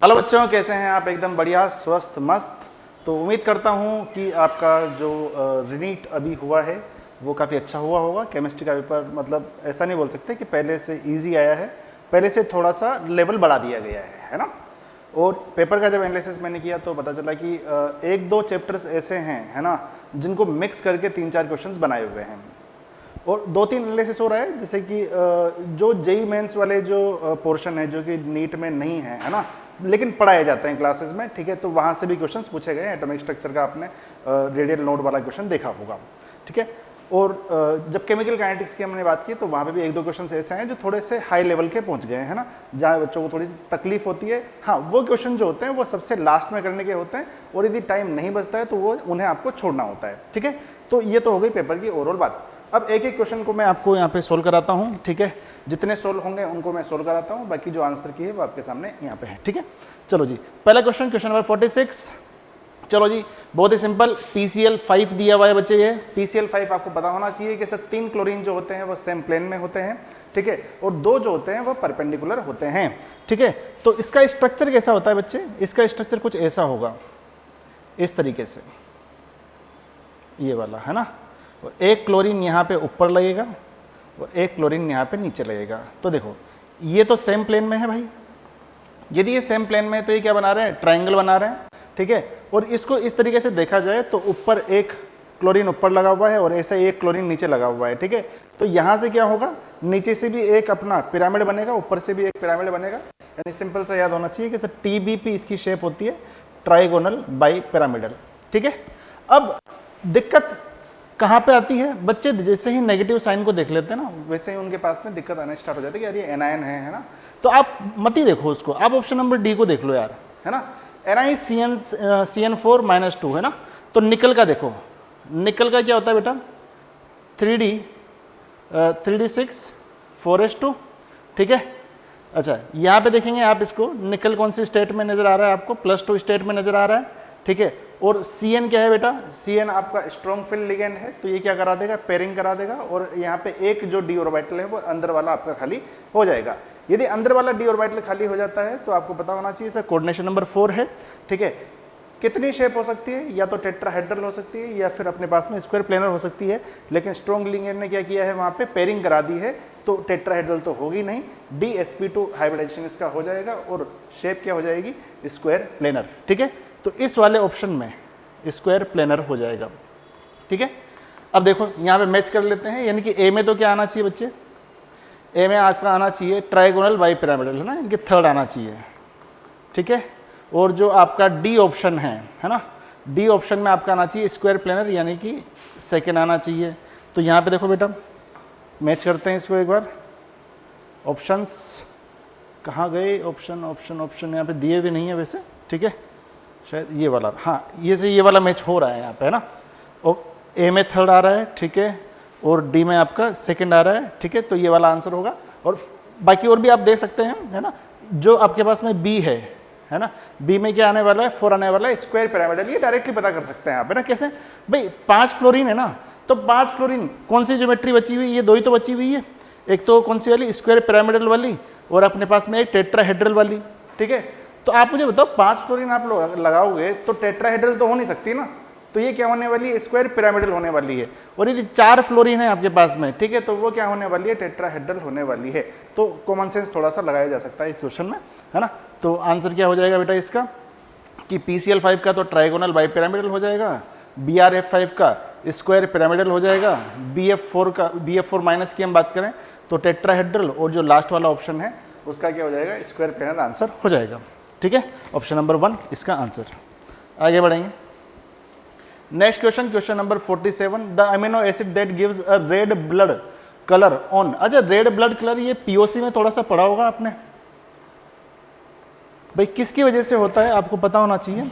Hello बच्चों, कैसे हैं आप? एकदम बढ़िया, स्वस्थ, मस्त। तो उम्मीद करता हूं कि आपका जो रिनीट अभी हुआ है वो काफ़ी अच्छा हुआ होगा। केमिस्ट्री का पेपर मतलब ऐसा नहीं बोल सकते कि पहले से इजी आया है, पहले से थोड़ा सा लेवल बढ़ा दिया गया है ना। और पेपर का जब एनालिसिस मैंने किया तो पता चला कि एक दो चैप्टर्स ऐसे हैं, है ना, जिनको मिक्स करके 3-4 क्वेश्चंस बनाए हुए हैं। और 2-3 एनालिसिस हो रहा है, जैसे कि जो जेई मेंस वाले जो पोर्शन है जो कि नीट में नहीं है ना, लेकिन पढ़ाए जाते हैं क्लासेस में, ठीक है, तो वहाँ से भी क्वेश्चंस पूछे गए। एटॉमिक स्ट्रक्चर का आपने रेडियल नोड वाला क्वेश्चन देखा होगा, ठीक है। और जब केमिकल काइनेटिक्स की हमने बात की तो वहाँ पे भी 1-2 क्वेश्चन ऐसे हैं जो थोड़े से हाई लेवल के पहुँच गए हैं ना, जहाँ बच्चों को थोड़ी सी तकलीफ होती है। हाँ, वो क्वेश्चन जो होते हैं वो सबसे लास्ट में करने के होते हैं, और यदि टाइम नहीं बचता है तो वो उन्हें आपको छोड़ना होता है, ठीक है। तो ये तो हो गई पेपर की ओवरऑल बात। अब एक एक क्वेश्चन को मैं आपको यहाँ पे सोल्व कराता हूँ, ठीक है। जितने सोल्व होंगे उनको मैं सोल्व कराता हूँ, बाकी जो आंसर की है वो आपके सामने यहाँ पे है, ठीक है। चलो जी, पहला क्वेश्चन, क्वेश्चन नंबर 46। चलो जी, बहुत ही सिंपल। PCl5 दिया हुआ है बच्चे। ये PCl5 आपको पता होना चाहिए कि सर 3 क्लोरीन जो होते हैं वो सेम प्लेन में होते हैं, ठीक है, और 2 जो होते हैं वो परपेंडिकुलर होते हैं, ठीक है। तो इसका स्ट्रक्चर कैसा होता है बच्चे? इसका स्ट्रक्चर कुछ ऐसा होगा, इस तरीके से, ये वाला, है ना। और एक क्लोरीन यहाँ पे ऊपर लगेगा और एक क्लोरीन यहाँ पे नीचे लगेगा। तो देखो, ये तो सेम प्लेन में है भाई। यदि ये सेम प्लेन में है तो ये क्या बना रहे हैं? ट्रायंगल बना रहे हैं, ठीक है। और इसको इस तरीके से देखा जाए तो ऊपर एक क्लोरीन ऊपर लगा हुआ है और ऐसा एक क्लोरीन नीचे लगा हुआ है, ठीक है। तो यहाँ से क्या होगा? नीचे से भी एक अपना पिरामिड बनेगा, ऊपर से भी एक पिरामिड बनेगा। यानी सिंपल सा याद होना चाहिए कि सर TBP इसकी शेप होती है ट्राइगोनल बाई पिरामिडल, ठीक है। अब दिक्कत कहाँ पे आती है बच्चे? जैसे ही नेगेटिव साइन को देख लेते हैं ना, वैसे ही उनके पास में दिक्कत आना स्टार्ट हो जाती है कि यार ये एनायन है ना। तो आप मत ही देखो उसको, आप ऑप्शन नंबर डी को देख लो यार, है ना। NiCN4-2 है ना। तो निकल का देखो, निकल का क्या होता है बेटा? 3D6 4s2, ठीक है। अच्छा, यहाँ पे देखेंगे आप इसको, निकल कौन सी स्टेट में नजर आ रहा है आपको? +2 स्टेट में नजर आ रहा है, ठीक है। और CN क्या है बेटा? CN आपका स्ट्रॉन्ग फील्ड लिगेंड है, तो ये क्या करा देगा? पेयरिंग करा देगा। और यहाँ पे एक जो d ऑर्बिटल है वो अंदर वाला आपका खाली हो जाएगा। यदि अंदर वाला d ऑर्बिटल खाली हो जाता है तो आपको पता होना चाहिए सर कोऑर्डिनेशन नंबर 4 है, ठीक है। कितनी शेप हो सकती है? या तो टेट्राहेड्रल हो सकती है या फिर अपने पास में स्क्वायर प्लेनर हो सकती है, लेकिन स्ट्रॉन्ग लिगेंड ने क्या किया है? वहाँ पे पेयरिंग करा दी है, तो टेट्राहेड्रल तो होगी नहीं, DsP2 हाइब्रिडाइजेशन इसका हो जाएगा और शेप क्या हो जाएगी? स्क्वायर प्लेनर, ठीक है। तो इस वाले ऑप्शन में स्क्वायर प्लेनर हो जाएगा, ठीक है। अब देखो यहाँ पे मैच कर लेते हैं, यानी कि ए में तो क्या आना चाहिए बच्चे? ए में आपका आना चाहिए ट्राइगोनल बाई पिरामिडल, है ना, इनके थर्ड आना चाहिए, ठीक है। और जो आपका डी ऑप्शन है ना, डी ऑप्शन में आपका आना चाहिए स्क्वायर प्लेनर, यानी कि सेकेंड आना चाहिए। तो यहाँ पे देखो बेटा, मैच करते हैं इसको एक बार। ऑप्शंस कहाँ गए? ऑप्शन ऑप्शन ऑप्शन यहाँ पे दिए भी नहीं है वैसे, ठीक है, शायद ये वाला, हाँ, ये से ये वाला मैच हो रहा है यहाँ पे, है ना। और ए में थर्ड आ रहा है, ठीक है, और डी में आपका सेकंड आ रहा है, ठीक है। तो ये वाला आंसर होगा। और बाकी और भी आप देख सकते हैं, है ना। जो आपके पास में बी है ना, बी में क्या आने वाला है? 4 आने वाला है, स्क्वायर पिरामिडल। ये डायरेक्टली पता कर सकते हैं आप, है ना। कैसे भाई? 5 फ्लोरीन है ना, तो 5 फ्लोरीन कौन सी ज्योमेट्री बची हुई? ये 2 ही तो बची हुई है। एक तो कौन सी वाली? स्क्वायर पिरामिडल वाली, और अपने पास में एक टेट्राहेड्रल वाली, ठीक है। तो आप मुझे बताओ, 5 फ्लोरीन आप लगाओगे तो टेट्राहेड्रल तो हो नहीं सकती ना, तो ये क्या होने वाली है? स्क्वायर पिरामिडल होने वाली है। और यदि 4 फ्लोरीन है आपके पास में, ठीक है, तो वो क्या होने वाली है? टेट्राहेड्रल होने वाली है। तो कॉमन सेंस थोड़ा सा लगाया जा सकता है इस क्वेश्चन में, है ना। तो आंसर क्या हो जाएगा बेटा इसका? कि PCl5 का तो ट्राइगोनल बाई पिरामिडल हो जाएगा, BrF5 का स्क्वायर पिरामिडल हो जाएगा, BF4 माइनस की हम बात करें तो टेट्राहेड्रल, और जो लास्ट वाला ऑप्शन है उसका क्या हो जाएगा? स्क्वायर प्लेनर आंसर हो जाएगा, ठीक है। ऑप्शन नंबर 1 इसका आंसर। आगे बढ़ेंगे, next question, question number 47। The amino acid that gives a red blood colour on. अच्छा, रेड ब्लड कलर ये POC में थोड़ा सा पढ़ा होगा आपने भाई। किसकी वजह से होता है आपको पता होना चाहिए।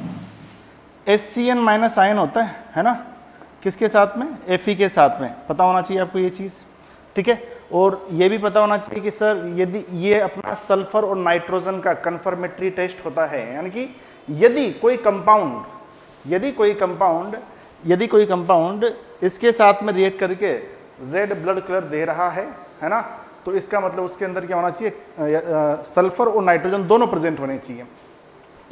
HCN- आयन होता है ना, किसके साथ में? Fe के साथ में, पता होना चाहिए आपको ये चीज़, ठीक है। और ये भी पता होना चाहिए कि सर यदि ये अपना सल्फर और नाइट्रोजन का कन्फर्मेटरी टेस्ट होता है, यानी कि यदि कोई कंपाउंड इसके साथ में रिएक्ट करके रेड ब्लड कलर दे रहा है ना, तो इसका मतलब उसके अंदर क्या होना चाहिए? सल्फर और नाइट्रोजन दोनों प्रेजेंट होने चाहिए,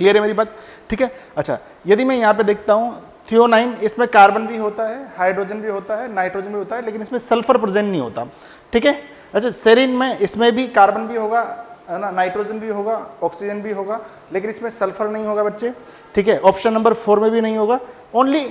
क्लियर है मेरी बात? ठीक है। अच्छा, यदि मैं यहाँ पे देखता हूँ थियोनाइन, इसमें कार्बन भी होता है, हाइड्रोजन भी होता है, नाइट्रोजन भी होता है, लेकिन इसमें सल्फर प्रेजेंट नहीं होता। ठीक है। अच्छा, सेरीन में इसमें भी कार्बन भी होगा, है ना, नाइट्रोजन भी होगा, ऑक्सीजन भी होगा, लेकिन इसमें सल्फर नहीं होगा बच्चे। ठीक है। ऑप्शन नंबर 4 में भी नहीं होगा। ओनली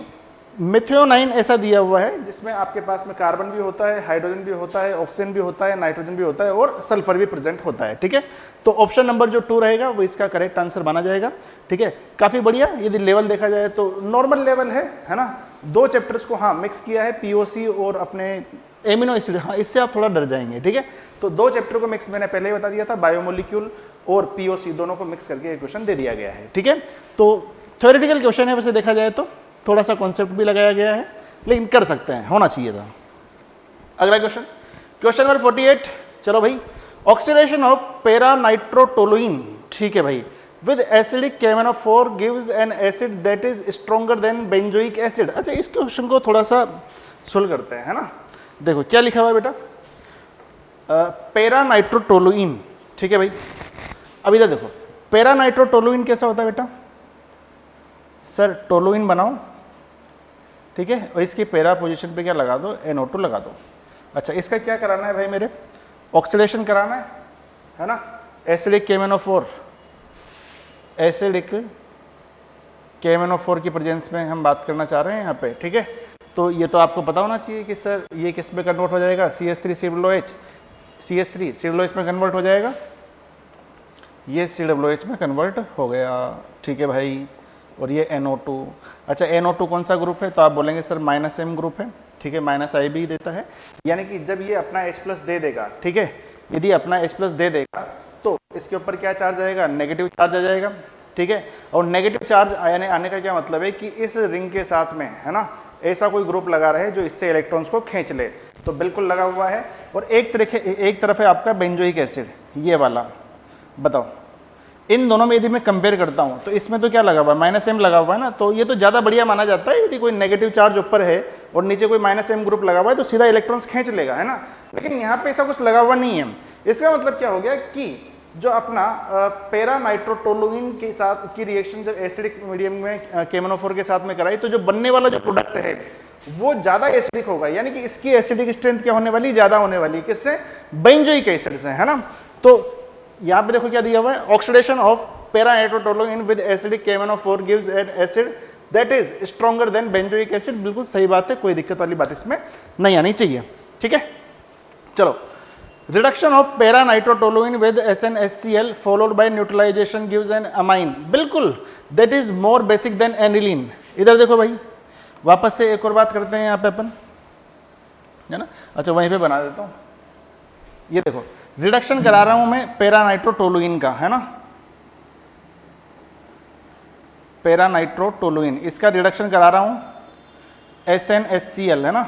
मिथियोनाइन ऐसा दिया हुआ है जिसमें आपके पास में कार्बन भी होता है, हाइड्रोजन भी होता है, ऑक्सीजन भी होता है, नाइट्रोजन भी होता है और सल्फर भी प्रेजेंट होता है। ठीक है। तो ऑप्शन नंबर जो 2 रहेगा वो इसका करेक्ट आंसर माना जाएगा। ठीक है। काफी बढ़िया। यदि लेवल देखा जाए तो नॉर्मल लेवल है ना। 2 चैप्टर्स को हाँ मिक्स किया है, पीओसी और अपने एमिनो एसिड। हाँ, इससे आप थोड़ा डर जाएंगे। ठीक है। तो 2 चैप्टर को मिक्स मैंने पहले ही बता दिया था, बायोमोलिक्यूल और पीओसी दोनों को मिक्स करके एक क्वेश्चन दे दिया गया है। ठीक है। तो थ्योरेटिकल क्वेश्चन है, वैसे देखा जाए तो थोड़ा सा कॉन्सेप्ट भी लगाया गया है, लेकिन कर सकते हैं, होना चाहिए था। अगला क्वेश्चन, क्वेश्चन नंबर 48। चलो भाई, ऑक्सीडेशन ऑफ पैरा नाइट्रोटोलुइन, ठीक है भाई, with acidic KMnO4 gives an acid that is stronger than benzoic acid. अच्छा, इस क्वेश्चन को थोड़ा सा सोल्व करते हैं, है ना। देखो क्या लिखा हुआ है बेटा, पैरा नाइट्रोटोलुइन। ठीक है भाई, अब इधर देखो, पैरा नाइट्रोटोलुइन कैसा होता है बेटा? सर टोलुइन बनाओ, ठीक है, और इसकी पैरा पोजीशन पे क्या लगा दो, NO2 लगा दो। अच्छा, इसका क्या कराना है भाई मेरे? ऑक्सीडेशन कराना है ना, एसिडिक KMnO4, एसिडिक KMnO4 की प्रेजेंस में हम बात करना चाह रहे हैं यहाँ पे। ठीक है। तो ये तो आपको पता होना चाहिए कि सर ये किस में कन्वर्ट हो जाएगा, CH3COOH, CH3 COOH में कन्वर्ट हो जाएगा, ये COOH में कन्वर्ट हो गया। ठीक है भाई, और ये NO2। अच्छा, NO2 कौन सा ग्रुप है? तो आप बोलेंगे सर -M ग्रुप है। ठीक है, -I भी देता है, यानी कि जब ये अपना H+ दे देगा, ठीक है, यदि अपना H+ दे देगा तो इसके ऊपर क्या चार्ज आएगा? नेगेटिव चार्ज आ जाएगा। ठीक है, और नेगेटिव चार्ज आने का क्या मतलब है कि इस रिंग के साथ में, है ना, ऐसा कोई ग्रुप लगा रहे जो इससे इलेक्ट्रॉन्स को खींच ले, तो बिल्कुल लगा हुआ है। और एक तरफ है आपका बेंजोइक एसिड, ये वाला। बताओ, इन दोनों में यदि मैं कंपेयर करता हूं तो इसमें तो क्या लगा हुआ है? -M लगा हुआ है ना, तो ये तो ज़्यादा बढ़िया माना जाता है। यदि कोई नेगेटिव चार्ज ऊपर है और नीचे कोई -M ग्रुप लगा हुआ है तो सीधा इलेक्ट्रॉन्स खींच लेगा, है ना। लेकिन यहाँ पे ऐसा कुछ लगा हुआ नहीं है। इसका मतलब क्या हो गया कि जो अपना पैरा नाइट्रोटोलुइन के साथ की रिएक्शन जब एसिडिक मीडियम में KMnO4 के साथ में कराई, तो जो बनने वाला जो प्रोडक्ट है वो ज़्यादा एसिडिक होगा, यानी कि इसकी एसिडिक स्ट्रेंथ क्या होने वाली? ज़्यादा होने वाली। किससे? बेंजोइक एसिड से, है ना। तो यहाँ पे देखो क्या दिया हुआ है, oxidation of para nitrotoluene with acidic KMnO4 gives an acid that is stronger than benzoic acid. बिल्कुल सही बात है, कोई दिक्कत वाली बात इसमें नहीं आनी चाहिए। ठीक है, चलो, reduction of para nitrotoluene with SnHCl followed by neutralization gives an amine. बिल्कुल, that is more basic than aniline. इधर देखो भाई, वापस से एक और बात करते हैं यहाँ पे अपन, है ना। अच्छा, वहीं पे बना देता हूँ। ये देखो, रिडक्शन करा रहा हूं मैं पैरा नाइट्रोटोलुइन का, है ना, पैरा नाइट्रोटोलुइन, इसका रिडक्शन करा रहा हूं SnHCl, है ना,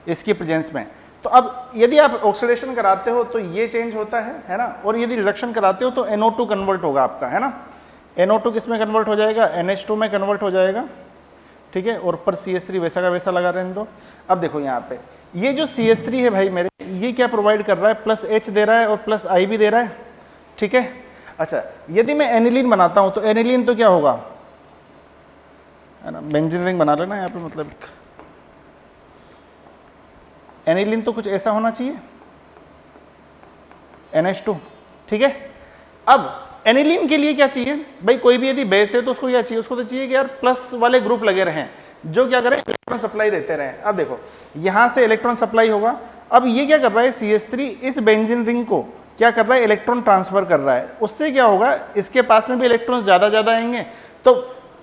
इसकी प्रेजेंस में। तो अब यदि आप ऑक्सीडेशन कराते हो तो ये चेंज होता है ना, और यदि रिडक्शन कराते हो तो NO2 कन्वर्ट होगा आपका, है ना। NO2 किस में कन्वर्ट हो जाएगा? NH2 में कन्वर्ट हो जाएगा। ठीक है, और ऊपर CH3 वैसा का वैसा लगा रहने दो। अब देखो यहाँ पे ये जो CH3 है भाई मेरे, ये क्या प्रोवाइड कर रहा है? +H दे रहा है और +I भी दे रहा है। ठीक है। अच्छा, यदि मैं एनिलीन बनाता हूं तो एनिलीन तो क्या होगा, है ना, बेंजीन रिंग बना लेना यहाँ पे, मतलब एनिलीन तो कुछ ऐसा होना चाहिए, NH2। ठीक है। अब एनिलीन के लिए क्या चाहिए भाई? कोई भी यदि बेस है तो उसको क्या चाहिए? उसको तो चाहिए कि यार प्लस वाले ग्रुप लगे रहें जो क्या करें, इलेक्ट्रॉन सप्लाई देते रहें। अब देखो, यहां से इलेक्ट्रॉन सप्लाई होगा। अब ये क्या कर रहा है? CH3 इस बेंजीन रिंग को क्या कर रहा है? इलेक्ट्रॉन ट्रांसफर कर रहा है। उससे क्या होगा? इसके पास में भी इलेक्ट्रॉन ज्यादा आएंगे। तो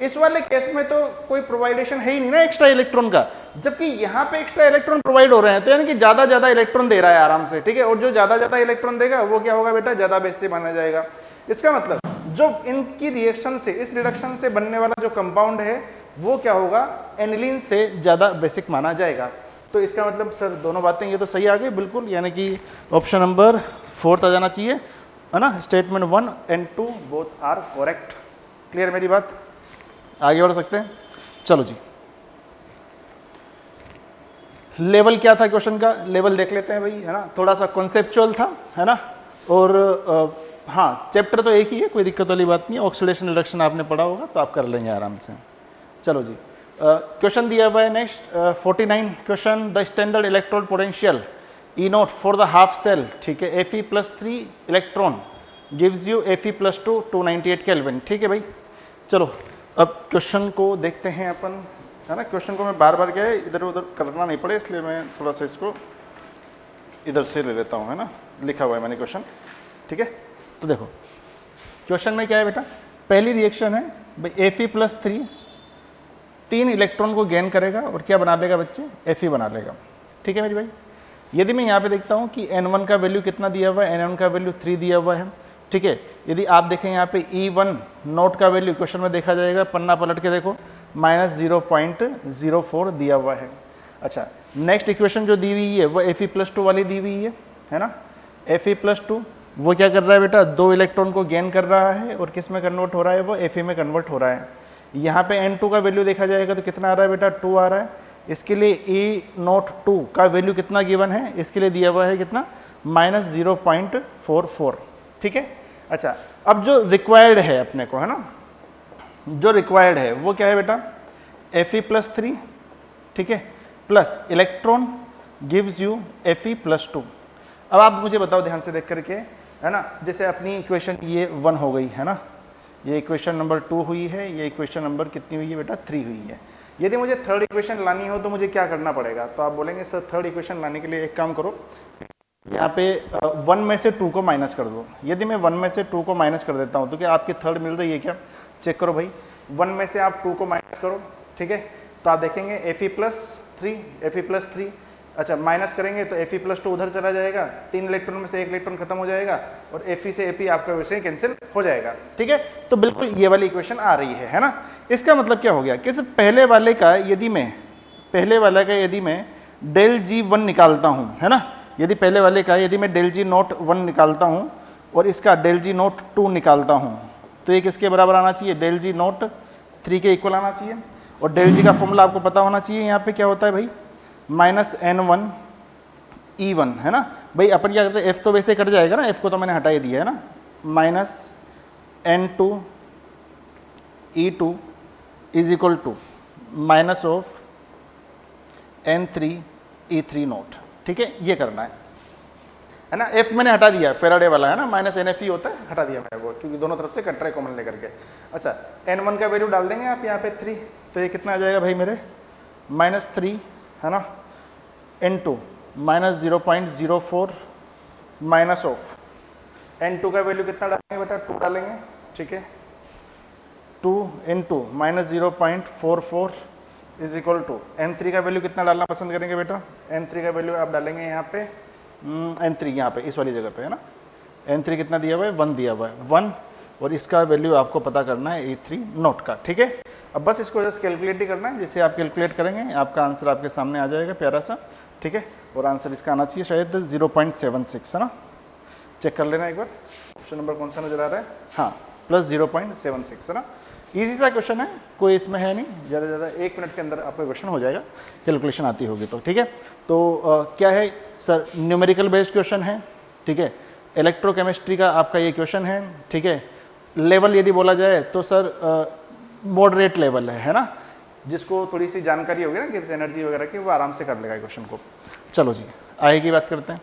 इस वाले केस में तो कोई प्रोवाइडेशन है ही नहीं ना एक्स्ट्रा इलेक्ट्रॉन का, जबकि यहाँ पे एक्स्ट्रा इलेक्ट्रॉन प्रोवाइड हो रहे हैं, तो यानी कि ज्यादा इलेक्ट्रॉन दे रहा है आराम से। ठीक है, और जो ज्यादा इलेक्ट्रॉन देगा वो क्या होगा बेटा? ज्यादा बेस से माना जाएगा। इसका मतलब जो इनकी रिएक्शन से, इस रिडक्शन से बनने वाला जो कंपाउंड है वो क्या होगा? एनिलीन से ज्यादा बेसिक माना जाएगा। तो इसका मतलब सर दोनों बातें ये तो सही आ गई बिल्कुल, यानी कि ऑप्शन नंबर 4 आ जाना चाहिए, है ना। Statement 1 and 2 both are correct. Clear मेरी बात? आगे बढ़ सकते हैं। चलो जी, लेवल क्या था क्वेश्चन का? लेवल देख लेते हैं भाई, है ना। थोड़ा सा कॉन्सेप्चुअल था, है ना, और हाँ, चैप्टर तो एक ही है, कोई दिक्कत वाली बात नहीं है। ऑक्सीडेशन रिडक्शन आपने पढ़ा होगा तो आप कर लेंगे आराम से। चलो जी, क्वेश्चन दिया हुआ है next 49 question, the standard electrode potential E naught for the half cell, ठीक है, Fe+3 electron gives you Fe+2 298 kelvin, ठीक है भाई। चलो अब क्वेश्चन को देखते हैं अपन, है ना। क्वेश्चन को मैं बार बार क्या है इधर उधर करना नहीं पड़े, इसलिए मैं थोड़ा सा इसको इधर से ले लेता हूँ, है ना। लिखा हुआ है मैंने क्वेश्चन, ठीक है। तो देखो क्वेश्चन में क्या है बेटा, पहली रिएक्शन है भाई Fe+3 3 इलेक्ट्रॉन को गेन करेगा और क्या बना लेगा बच्चे, Fe बना लेगा, ठीक है मेरी भाई। यदि मैं यहाँ पे देखता हूँ कि N1 का वैल्यू कितना दिया हुआ है, N1 का वैल्यू 3 दिया हुआ है, ठीक है। यदि आप देखें यहाँ पे E1 नोट का वैल्यू क्वेश्चन में देखा जाएगा, पन्ना पलट के देखो -0.04 दिया हुआ है। अच्छा, नेक्स्ट इक्वेशन जो दी हुई है वो Fe+2 वाली दी हुई है ना। Fe+2 वो क्या कर रहा है बेटा, 2 इलेक्ट्रॉन को गेन कर रहा है और किस में कन्वर्ट हो रहा है, वो Fe में कन्वर्ट हो रहा है। यहाँ पे N2 का वैल्यू देखा जाएगा तो कितना आ रहा है बेटा, 2 आ रहा है। इसके लिए E02 का वैल्यू कितना गिवन है, इसके लिए दिया हुआ है कितना, -0.44, ठीक है। अच्छा, अब जो रिक्वायर्ड है अपने को, है ना, जो रिक्वायर्ड है वो क्या है बेटा, Fe+3, ठीक है, plus electron gives you Fe+2। अब आप मुझे बताओ ध्यान से देख करके, है ना, जैसे अपनी इक्वेशन ये 1 हो गई है ना, ये इक्वेशन नंबर 2 हुई है, ये इक्वेशन नंबर कितनी हुई है बेटा, 3 हुई है। यदि मुझे थर्ड इक्वेशन लानी हो तो मुझे क्या करना पड़ेगा, तो आप बोलेंगे सर थर्ड इक्वेशन लाने के लिए एक काम करो, यहाँ पे 1 में से 2 को माइनस कर दो। यदि मैं 1 में से 2 को माइनस कर देता हूँ तो क्या आपकी थर्ड मिल रही है क्या, चेक करो भाई। 1 में से आप 2 को माइनस करो, ठीक है, तो आप देखेंगे Fe+3, अच्छा माइनस करेंगे तो Fe+2 उधर चला जाएगा, 3 इलेक्ट्रॉन में से 1 इलेक्ट्रॉन खत्म हो जाएगा और Fe से Fe आपका वैसे ही कैंसिल हो जाएगा, ठीक है। तो बिल्कुल ये वाली इक्वेशन आ रही है ना। इसका मतलब क्या हो गया कि पहले वाले का यदि मैं ΔG1 निकालता हूँ, है ना, यदि पहले वाले का यदि मैं ΔG01 निकालता हूँ और इसका ΔG02 निकालता हूँ तो ये किसके बराबर आना चाहिए, ΔG03 के इक्वल आना चाहिए। और ΔG का फॉर्मूला आपको पता होना चाहिए, यहाँ पे क्या होता है भाई, -N1 E1, है ना। भाई अपन क्या करते हैं, F तो वैसे कट जाएगा ना, F को तो मैंने हटा ही दिया है ना, -N2 E2 is equal to -N3 E3 note, ठीक है, ये करना है ना। F मैंने हटा दिया, फेराडे वाला है ना, -NFE होता है, हटा दिया मैंने वो, क्योंकि दोनों तरफ से कट रहा है कॉमन लेकर के। अच्छा, N1 का वैल्यू डाल देंगे आप यहाँ पे 3, तो ये कितना आ जाएगा भाई मेरे, -3, है ना, N2 -0.04 माइनस ऑफ N2 का वैल्यू कितना डालेंगे बेटा, 2 डालेंगे, ठीक है, 2 N2 -0.44 is equal to N3 का वैल्यू कितना डालना पसंद करेंगे बेटा, N3 का वैल्यू आप डालेंगे यहाँ पे N3 यहाँ पे इस वाली जगह पे, है ना। N3 कितना दिया हुआ है, 1 दिया हुआ है, 1, और इसका वैल्यू आपको पता करना है E3 नोट का, ठीक है। अब बस इसको जस्ट कैलकुलेट ही करना है, जैसे आप कैलकुलेट करेंगे आपका आंसर आपके सामने आ जाएगा प्यारा सा, ठीक है। और आंसर इसका आना चाहिए शायद 0.76, है ना, चेक कर लेना एक बार, ऑप्शन नंबर कौन सा नजर आ रहा है, हाँ +0.76, है ना। ईजी सा क्वेश्चन है, कोई इसमें है नहीं, ज़्यादा से ज़्यादा 1 मिनट के अंदर आपका क्वेश्चन हो जाएगा, कैलकुलेशन आती होगी तो, ठीक है। तो क्या है सर, न्यूमेरिकल बेस्ड क्वेश्चन है, ठीक है, इलेक्ट्रोकेमिस्ट्री का आपका ये क्वेश्चन है, ठीक है। लेवल यदि बोला जाए तो सर मॉडरेट लेवल है ना, जिसको थोड़ी सी जानकारी होगी ना गिब्स एनर्जी वगैरह की, वो आराम से कर लेगा क्वेश्चन को। चलो जी, आगे की बात करते हैं।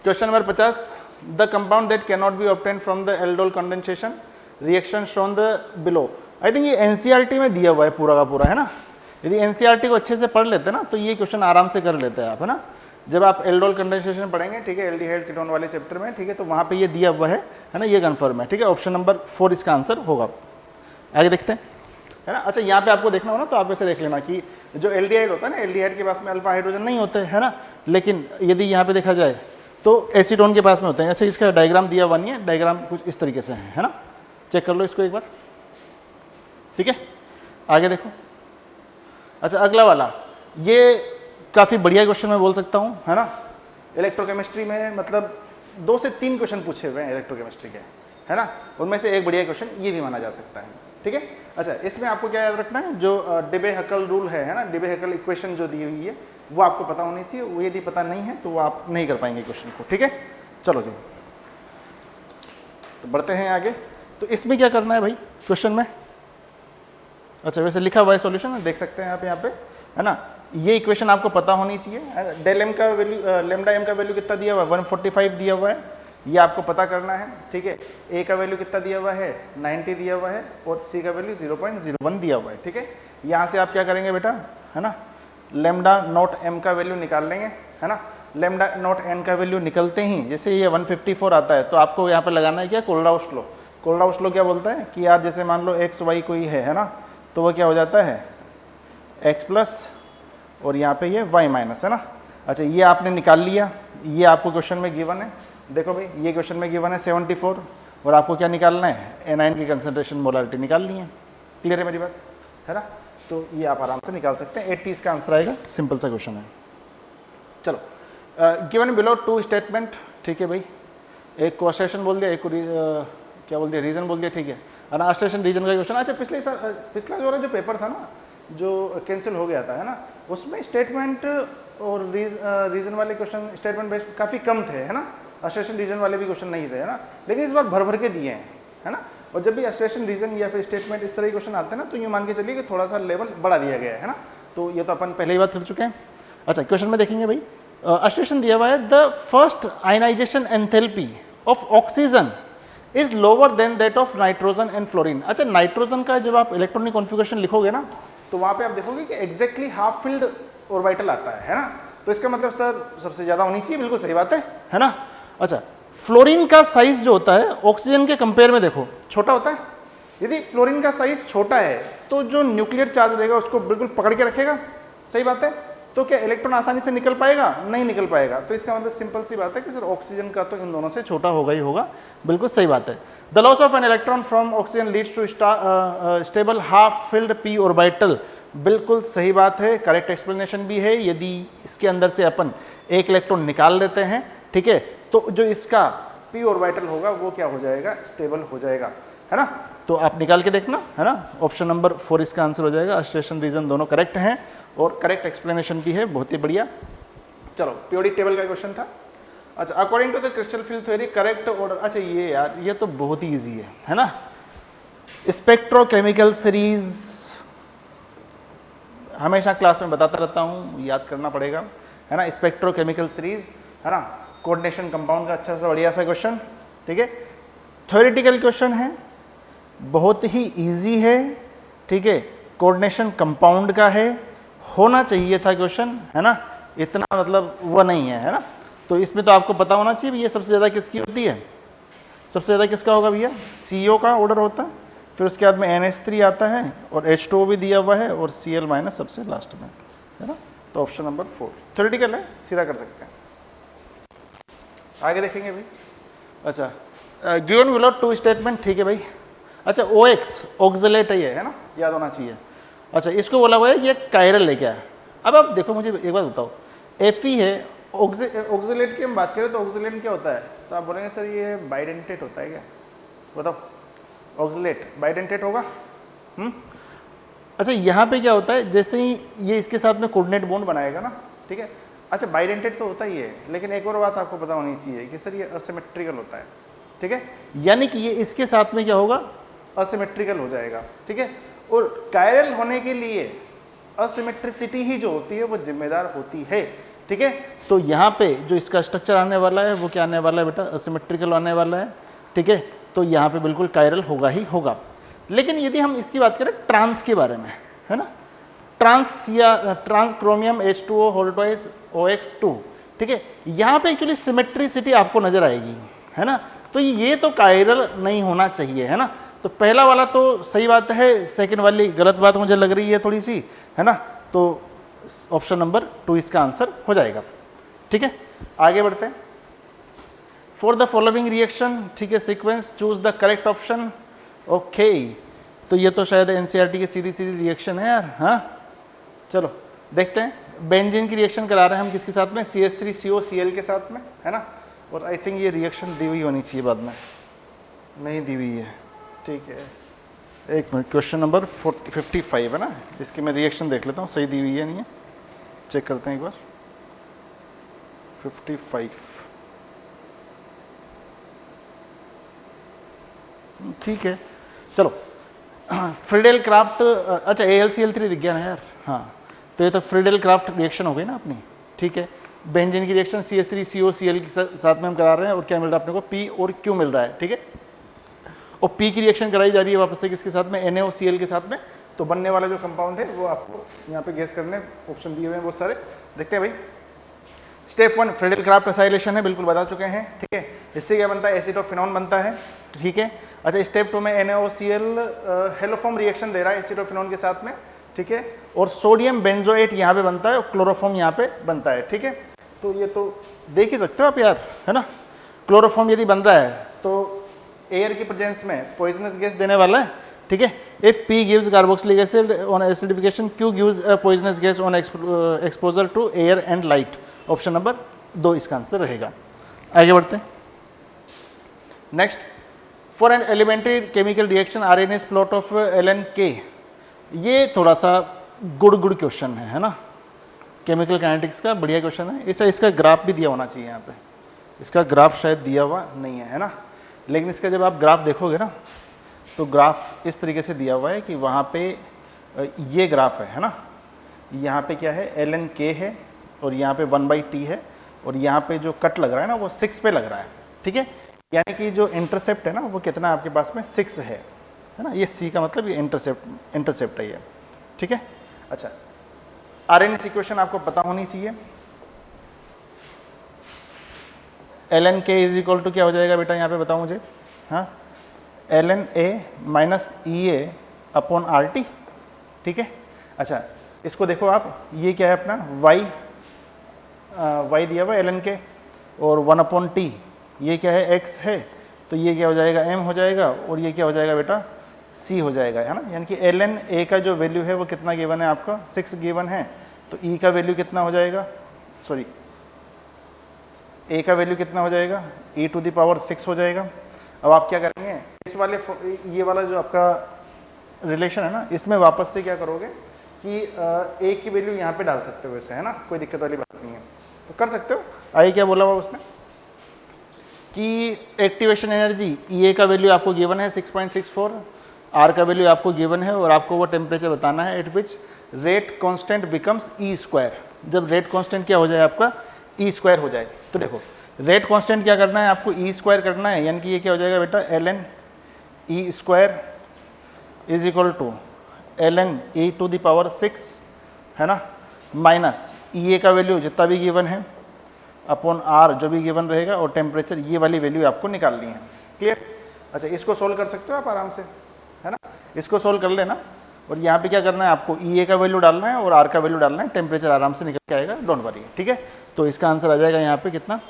Question number 50, the compound that can not be obtain from the aldol condensation reaction shown the below. I think ये एनसीईआरटी में दिया हुआ है पूरा का पूरा, है ना। यदि एनसीईआरटी को अच्छे से पढ़ लेते ना तो ये क्वेश्चन आराम से कर लेते हैं आप, है ना। जब आप एल्डोल कंडेंसेशन पढ़ेंगे, ठीक है, एल्डिहाइड कीटोन वाले चैप्टर में, ठीक है, तो वहाँ पे ये दिया हुआ है ना, ये कन्फर्म है, ठीक है। ऑप्शन नंबर 4 इसका आंसर होगा। आगे देखते हैं, है ना। अच्छा, यहाँ पे आपको देखना हो ना तो आप वैसे देख लेना कि जो एल्डिहाइड होता है ना, एल्डिहाइड के पास में अल्फा हाइड्रोजन नहीं होते, है ना, लेकिन यदि यहाँ पे देखा जाए तो एसीटोन के पास में होते हैं। अच्छा, इसका डायग्राम दिया हुआ नहीं है, डायग्राम कुछ इस तरीके से है ना, चेक कर लो इसको एक बार, ठीक है। आगे देखो, अच्छा अगला वाला, ये काफ़ी बढ़िया क्वेश्चन मैं बोल सकता हूँ, है ना। इलेक्ट्रोकेमिस्ट्री में मतलब 2 से 3 क्वेश्चन पूछे हुए हैं इलेक्ट्रोकेमिस्ट्री के, है ना, उनमें से एक बढ़िया क्वेश्चन ये भी माना जा सकता है, ठीक है। अच्छा, इसमें आपको क्या याद रखना है, जो डेबे-हकल रूल है ना, डेबे-हकल इक्वेशन जो दी हुई है वो आपको पता होनी चाहिए, वो यदि पता नहीं है तो वो आप नहीं कर पाएंगे क्वेश्चन को, ठीक है। चलो जी, तो बढ़ते हैं आगे। तो इसमें क्या करना है भाई क्वेश्चन में? अच्छा, वैसे लिखा हुआ है सॉल्यूशन, देख सकते हैं आप यहाँ पे, है ना। ये इक्वेशन आपको पता होनी चाहिए। डेल एम का वैल्यू, लेमडा एम का वैल्यू कितना दिया हुआ है? 145 दिया हुआ है, ये आपको पता करना है, ठीक है। ए का वैल्यू कितना दिया हुआ है? 90 दिया हुआ है, और सी का वैल्यू 0.01 दिया हुआ है, ठीक है। यहाँ से आप क्या करेंगे बेटा, है ना, लेमडा नॉट एम का वैल्यू निकाल लेंगे, है ना। लेमडा नॉट एन का वैल्यू निकलते ही जैसे ये 154 आता है, तो आपको यहाँ पे लगाना है क्या? कोल्डाउस लॉ। कोल्डाउस लॉ क्या बोलता है कि यार जैसे मान लो एक्स वाई कोई है ना, तो वो क्या हो जाता है? एक्स प्लस और यहाँ पे ये वाई माइनस, है ना। अच्छा, ये आपने निकाल लिया, ये आपको क्वेश्चन में गिवन है। देखो भाई, ये क्वेश्चन में गिवन है 74, और आपको क्या निकालना है? एनाइन की कंसंट्रेशन मोलारिटी निकालनी है। क्लियर है मेरी बात, है ना। तो ये आप आराम से निकाल सकते हैं। 80 इसका आंसर आएगा, सिंपल सा क्वेश्चन है। चलो, गिवन बिलो 2 स्टेटमेंट, ठीक है भाई। एक को अस्टेशन बोल दिया, एक को क्या बोल दिया? रीजन बोल दिया, ठीक है ना। अस्टेशन रीजन का क्वेश्चन। अच्छा, पिछला जो पेपर था ना, जो कैंसिल हो गया था, है ना, उसमें स्टेटमेंट और रीजन वाले क्वेश्चन स्टेटमेंट बेस्ड काफ़ी कम थे, है ना। अस्टेशन रीजन वाले भी क्वेश्चन नहीं थे, है ना। लेकिन इस बार भर भर के दिए हैं, है ना। और जब भी अस्टेशन रीजन या फिर स्टेटमेंट इस तरह के क्वेश्चन आते हैं ना, तो यूँ मान के चलिए कि थोड़ा सा लेवल बढ़ा दिया गया है ना। तो ये तो अपन पहले ही बात कर चुके हैं। अच्छा, क्वेश्चन में देखेंगे भाई, अस्टेशन दिया हुआ है, the first ionization enthalpy of oxygen is lower than that of nitrogen and fluorine. अच्छा, नाइट्रोजन का जब आप इलेक्ट्रॉनिक कॉन्फ़िगरेशन लिखोगे ना, तो वहाँ पे आप देखोगे कि एग्जैक्टली हाफ फिल्ड ऑर्बिटल आता है ना। तो इसका मतलब सर सबसे ज़्यादा होनी चाहिए, बिल्कुल सही बात है ना। अच्छा, फ्लोरीन का साइज जो होता है ऑक्सीजन के कंपेयर में देखो छोटा होता है। यदि फ्लोरीन का साइज छोटा है तो जो न्यूक्लियर चार्ज रहेगा उसको बिल्कुल पकड़ के रखेगा, सही बात है। तो क्या इलेक्ट्रॉन आसानी से निकल पाएगा? नहीं निकल पाएगा। तो इसका मतलब सिंपल सी बात है कि सर ऑक्सीजन का तो इन दोनों से छोटा होगा ही होगा, बिल्कुल सही बात है। The loss of an electron from oxygen leads to stable half filled p orbital, बिल्कुल सही बात है, करेक्ट एक्सप्लेनेशन भी है। यदि इसके अंदर से अपन एक इलेक्ट्रॉन निकाल लेते हैं, ठीक है, तो जो इसका पी ऑर्बिटल होगा वो क्या हो जाएगा? स्टेबल हो जाएगा, है ना। तो आप निकाल के देखना, है ना। ऑप्शन नंबर 4 इसका आंसर हो जाएगा। अस्टेशन रीजन दोनों करेक्ट हैं और करेक्ट एक्सप्लेनेशन भी है, बहुत ही बढ़िया। चलो, पीरियोडिक टेबल का क्वेश्चन था। अच्छा, according to the crystal field theory correct order. अच्छा, ये यार ये तो बहुत ही ईजी है ना। स्पेक्ट्रोकेमिकल सीरीज हमेशा क्लास में बताता रहता हूँ, याद करना पड़ेगा, है ना। स्पेक्ट्रोकेमिकल सीरीज, है ना, कोऑर्डिनेशन कंपाउंड का अच्छा सा बढ़िया सा क्वेश्चन, ठीक है। थ्योरेटिकल क्वेश्चन है, बहुत ही इजी है, ठीक है। कोऑर्डिनेशन कंपाउंड का है, होना चाहिए था क्वेश्चन, है ना। इतना मतलब वो नहीं है, है ना। तो इसमें तो आपको पता होना चाहिए ये सबसे ज़्यादा किसकी होती है? सबसे ज़्यादा किसका होगा भैया? CO का ऑर्डर होता है, फिर उसके बाद में NH3 आता है, और H2O भी दिया हुआ है, और Cl माइनस सबसे लास्ट में, है ना। तो ऑप्शन नंबर 4 थ्योरेटिकल है, सीधा कर सकते हैं। आगे देखेंगे भाई। अच्छा, गिवन बिलो 2 स्टेटमेंट, ठीक है भाई। अच्छा, OX ऑक्सलेट है ये, है ना, याद होना चाहिए। अच्छा, इसको बोला हुआ है कि ये कायरल है क्या? अब आप देखो, मुझे एक बात बताओ, Fe है, ऑक्सलेट की हम बात करें तो ऑक्सलेट में क्या होता है? तो आप बोलेंगे सर ये बाइडेंटेट होता है क्या? बताओ, ऑक्सलेट बाइडेंटेट होगा? अच्छा, यहाँ पे क्या होता है, जैसे ही ये इसके साथ में कोऑर्डिनेट बॉन्ड बनाएगा ना, ठीक है। अच्छा, बाइडेंटेट तो होता ही है, लेकिन एक और बात आपको पता होनी चाहिए कि सर ये असिमेट्रिकल होता है, ठीक है। यानी कि ये इसके साथ में क्या होगा? असिमेट्रिकल हो जाएगा, ठीक है। और कायरल होने के लिए असिमेट्रिसिटी ही जो होती है वो जिम्मेदार होती है, ठीक है। तो यहाँ पे जो इसका स्ट्रक्चर आने वाला है वो क्या आने वाला है बेटा? असिमेट्रिकल आने वाला है, ठीक है। तो यहाँ पे बिल्कुल कायरल होगा ही होगा। लेकिन यदि हम इसकी बात करें ट्रांस के बारे में, है ना, ट्रांस या trans chromium H2O whole twice OX2, ठीक है, यहाँ पे एक्चुअली सिमेट्रिसिटी आपको नजर आएगी, है ना। तो ये तो कायरल नहीं होना चाहिए, है ना। तो पहला वाला तो सही बात है, सेकंड वाली गलत बात मुझे लग रही है थोड़ी सी, है ना। तो ऑप्शन नंबर 2 इसका आंसर हो जाएगा, ठीक है। आगे बढ़ते हैं। फॉर द फॉलोइंग रिएक्शन, ठीक है, sequence choose the correct option. Okay, तो ये तो शायद NCERT की सीधी सीधी रिएक्शन है यार। हाँ, चलो देखते हैं। बेंजीन की रिएक्शन करा रहे हैं हम किसके साथ में? CH3COCl के साथ में, है ना। और आई थिंक ये रिएक्शन दी हुई होनी चाहिए, बाद में नहीं दी हुई है, ठीक है। एक मिनट, क्वेश्चन नंबर 55 है ना, इसकी मैं रिएक्शन देख लेता हूँ सही दी हुई है नहीं है, चेक करते हैं एक बार। 55 ठीक है चलो। फ्रीडेल क्राफ्ट, अच्छा AlCl3 दिख गया ना यार, हाँ तो ये तो फ्रीडेल क्राफ्ट रिएक्शन हो गई ना अपनी, ठीक है। बेंजीन की रिएक्शन CH3COCl के साथ में हम करा रहे हैं और क्या मिल रहा है अपने को, P और Q मिल रहा है, ठीक है। और P की रिएक्शन कराई जा रही है वापस से किसके साथ में, NaOCl के साथ में। तो बनने वाला जो कंपाउंड है वो आपको यहाँ पे गेस करने ऑप्शन दिए हुए हैं बहुत सारे, देखते हैं भाई। स्टेप 1 फ्रीडेल क्राफ्ट एसाइलेशन है, बिल्कुल बता चुके हैं, ठीक है। इससे क्या बनता है, एसिटोफिनॉन बनता है, ठीक है। अच्छा स्टेप 2 में NaOCl हेलोफॉर्म रिएक्शन दे रहा है एसिटोफिनॉन के साथ में, ठीक है। और सोडियम बेंजोएट यहाँ पे बनता है और क्लोरोफॉर्म यहाँ पे बनता है, ठीक है। तो ये तो देख ही सकते हो आप यार, है ना। क्लोरोफॉर्म यदि बन रहा है तो एयर की प्रेजेंस में पॉइजनस गैस देने वाला है, ठीक है। If P gives carboxylic acid on acidification, Q gives a poisonous gas on exposure to air and light. Option number 2 इसका आंसर रहेगा। आगे बढ़ते हैं। Next, for an elementary chemical reaction RNA plot of ln-K। ये थोड़ा सा गुड़ question है ना, केमिकल काइनेटिक्स का बढ़िया क्वेश्चन है। इसका ग्राफ भी दिया होना चाहिए यहाँ पे, इसका ग्राफ शायद दिया हुआ नहीं है ना, लेकिन इसका जब आप ग्राफ देखोगे ना तो ग्राफ इस तरीके से दिया हुआ है कि वहाँ पे ये ग्राफ है ना, यहाँ पे क्या है ln-K है और यहाँ पे 1/T है और यहाँ पे जो कट लग रहा है ना वो 6 पे लग रहा है, ठीक है। यानी कि जो इंटरसेप्ट है ना वो कितना आपके पास में 6 है ना। ये C का मतलब ये इंटरसेप्ट है ये, ठीक है। अच्छा RNA इक्वेशन आपको पता होनी चाहिए। ln-K इज इक्वल टू क्या हो जाएगा बेटा, यहाँ पे बताओ मुझे, हाँ ln-A minus EA upon RT, ठीक है। अच्छा इसको देखो आप, ये क्या है अपना y दिया हुआ ln-K और 1/T, ये क्या है x है, तो ये क्या हो जाएगा m हो जाएगा और ये क्या हो जाएगा बेटा c हो जाएगा, है ना। यानी कि ln-A का जो वैल्यू है वो कितना गिवन है आपका, 6 गिवन है। तो E का वैल्यू कितना हो जाएगा, सॉरी A का वैल्यू कितना हो जाएगा, e⁻6 हो जाएगा। अब आप क्या करेंगे, इस वाले ये वाला जो आपका रिलेशन है ना, इसमें वापस से क्या करोगे कि A की वैल्यू यहाँ पे डाल सकते हो, ऐसे है ना, कोई दिक्कत वाली बात नहीं है, तो कर सकते हो। आई क्या बोला हुआ उसने कि एक्टिवेशन एनर्जी EA का वैल्यू आपको गिवन है 6.64, R का वैल्यू आपको गिवन है और आपको वो टेम्परेचर बताना है eight which rate constant becomes E²। जब रेट कांस्टेंट क्या हो जाए आपका E² हो जाए, तो देखो रेट कांस्टेंट क्या करना है आपको, E² करना है, यानी कि ये क्या हो जाएगा बेटा ln-E² is equal to ln-E⁻6, है ना, माइनस EA का वैल्यू जितना भी गिवन है अपॉन R जो भी गिवन रहेगा और टेम्परेचर, ये वाली वैल्यू आपको निकालनी है। क्लियर। अच्छा इसको सोल्व कर सकते हो आप आराम से, है ना, इसको सोल्व कर लेना और यहाँ पे क्या करना है आपको, EA का वैल्यू डालना है और R का वैल्यू डालना है, टेम्परेचर आराम से निकल के आएगा, डोंट वरी, ठीक है। तो इसका आंसर आ जाएगा यहाँ पे कितना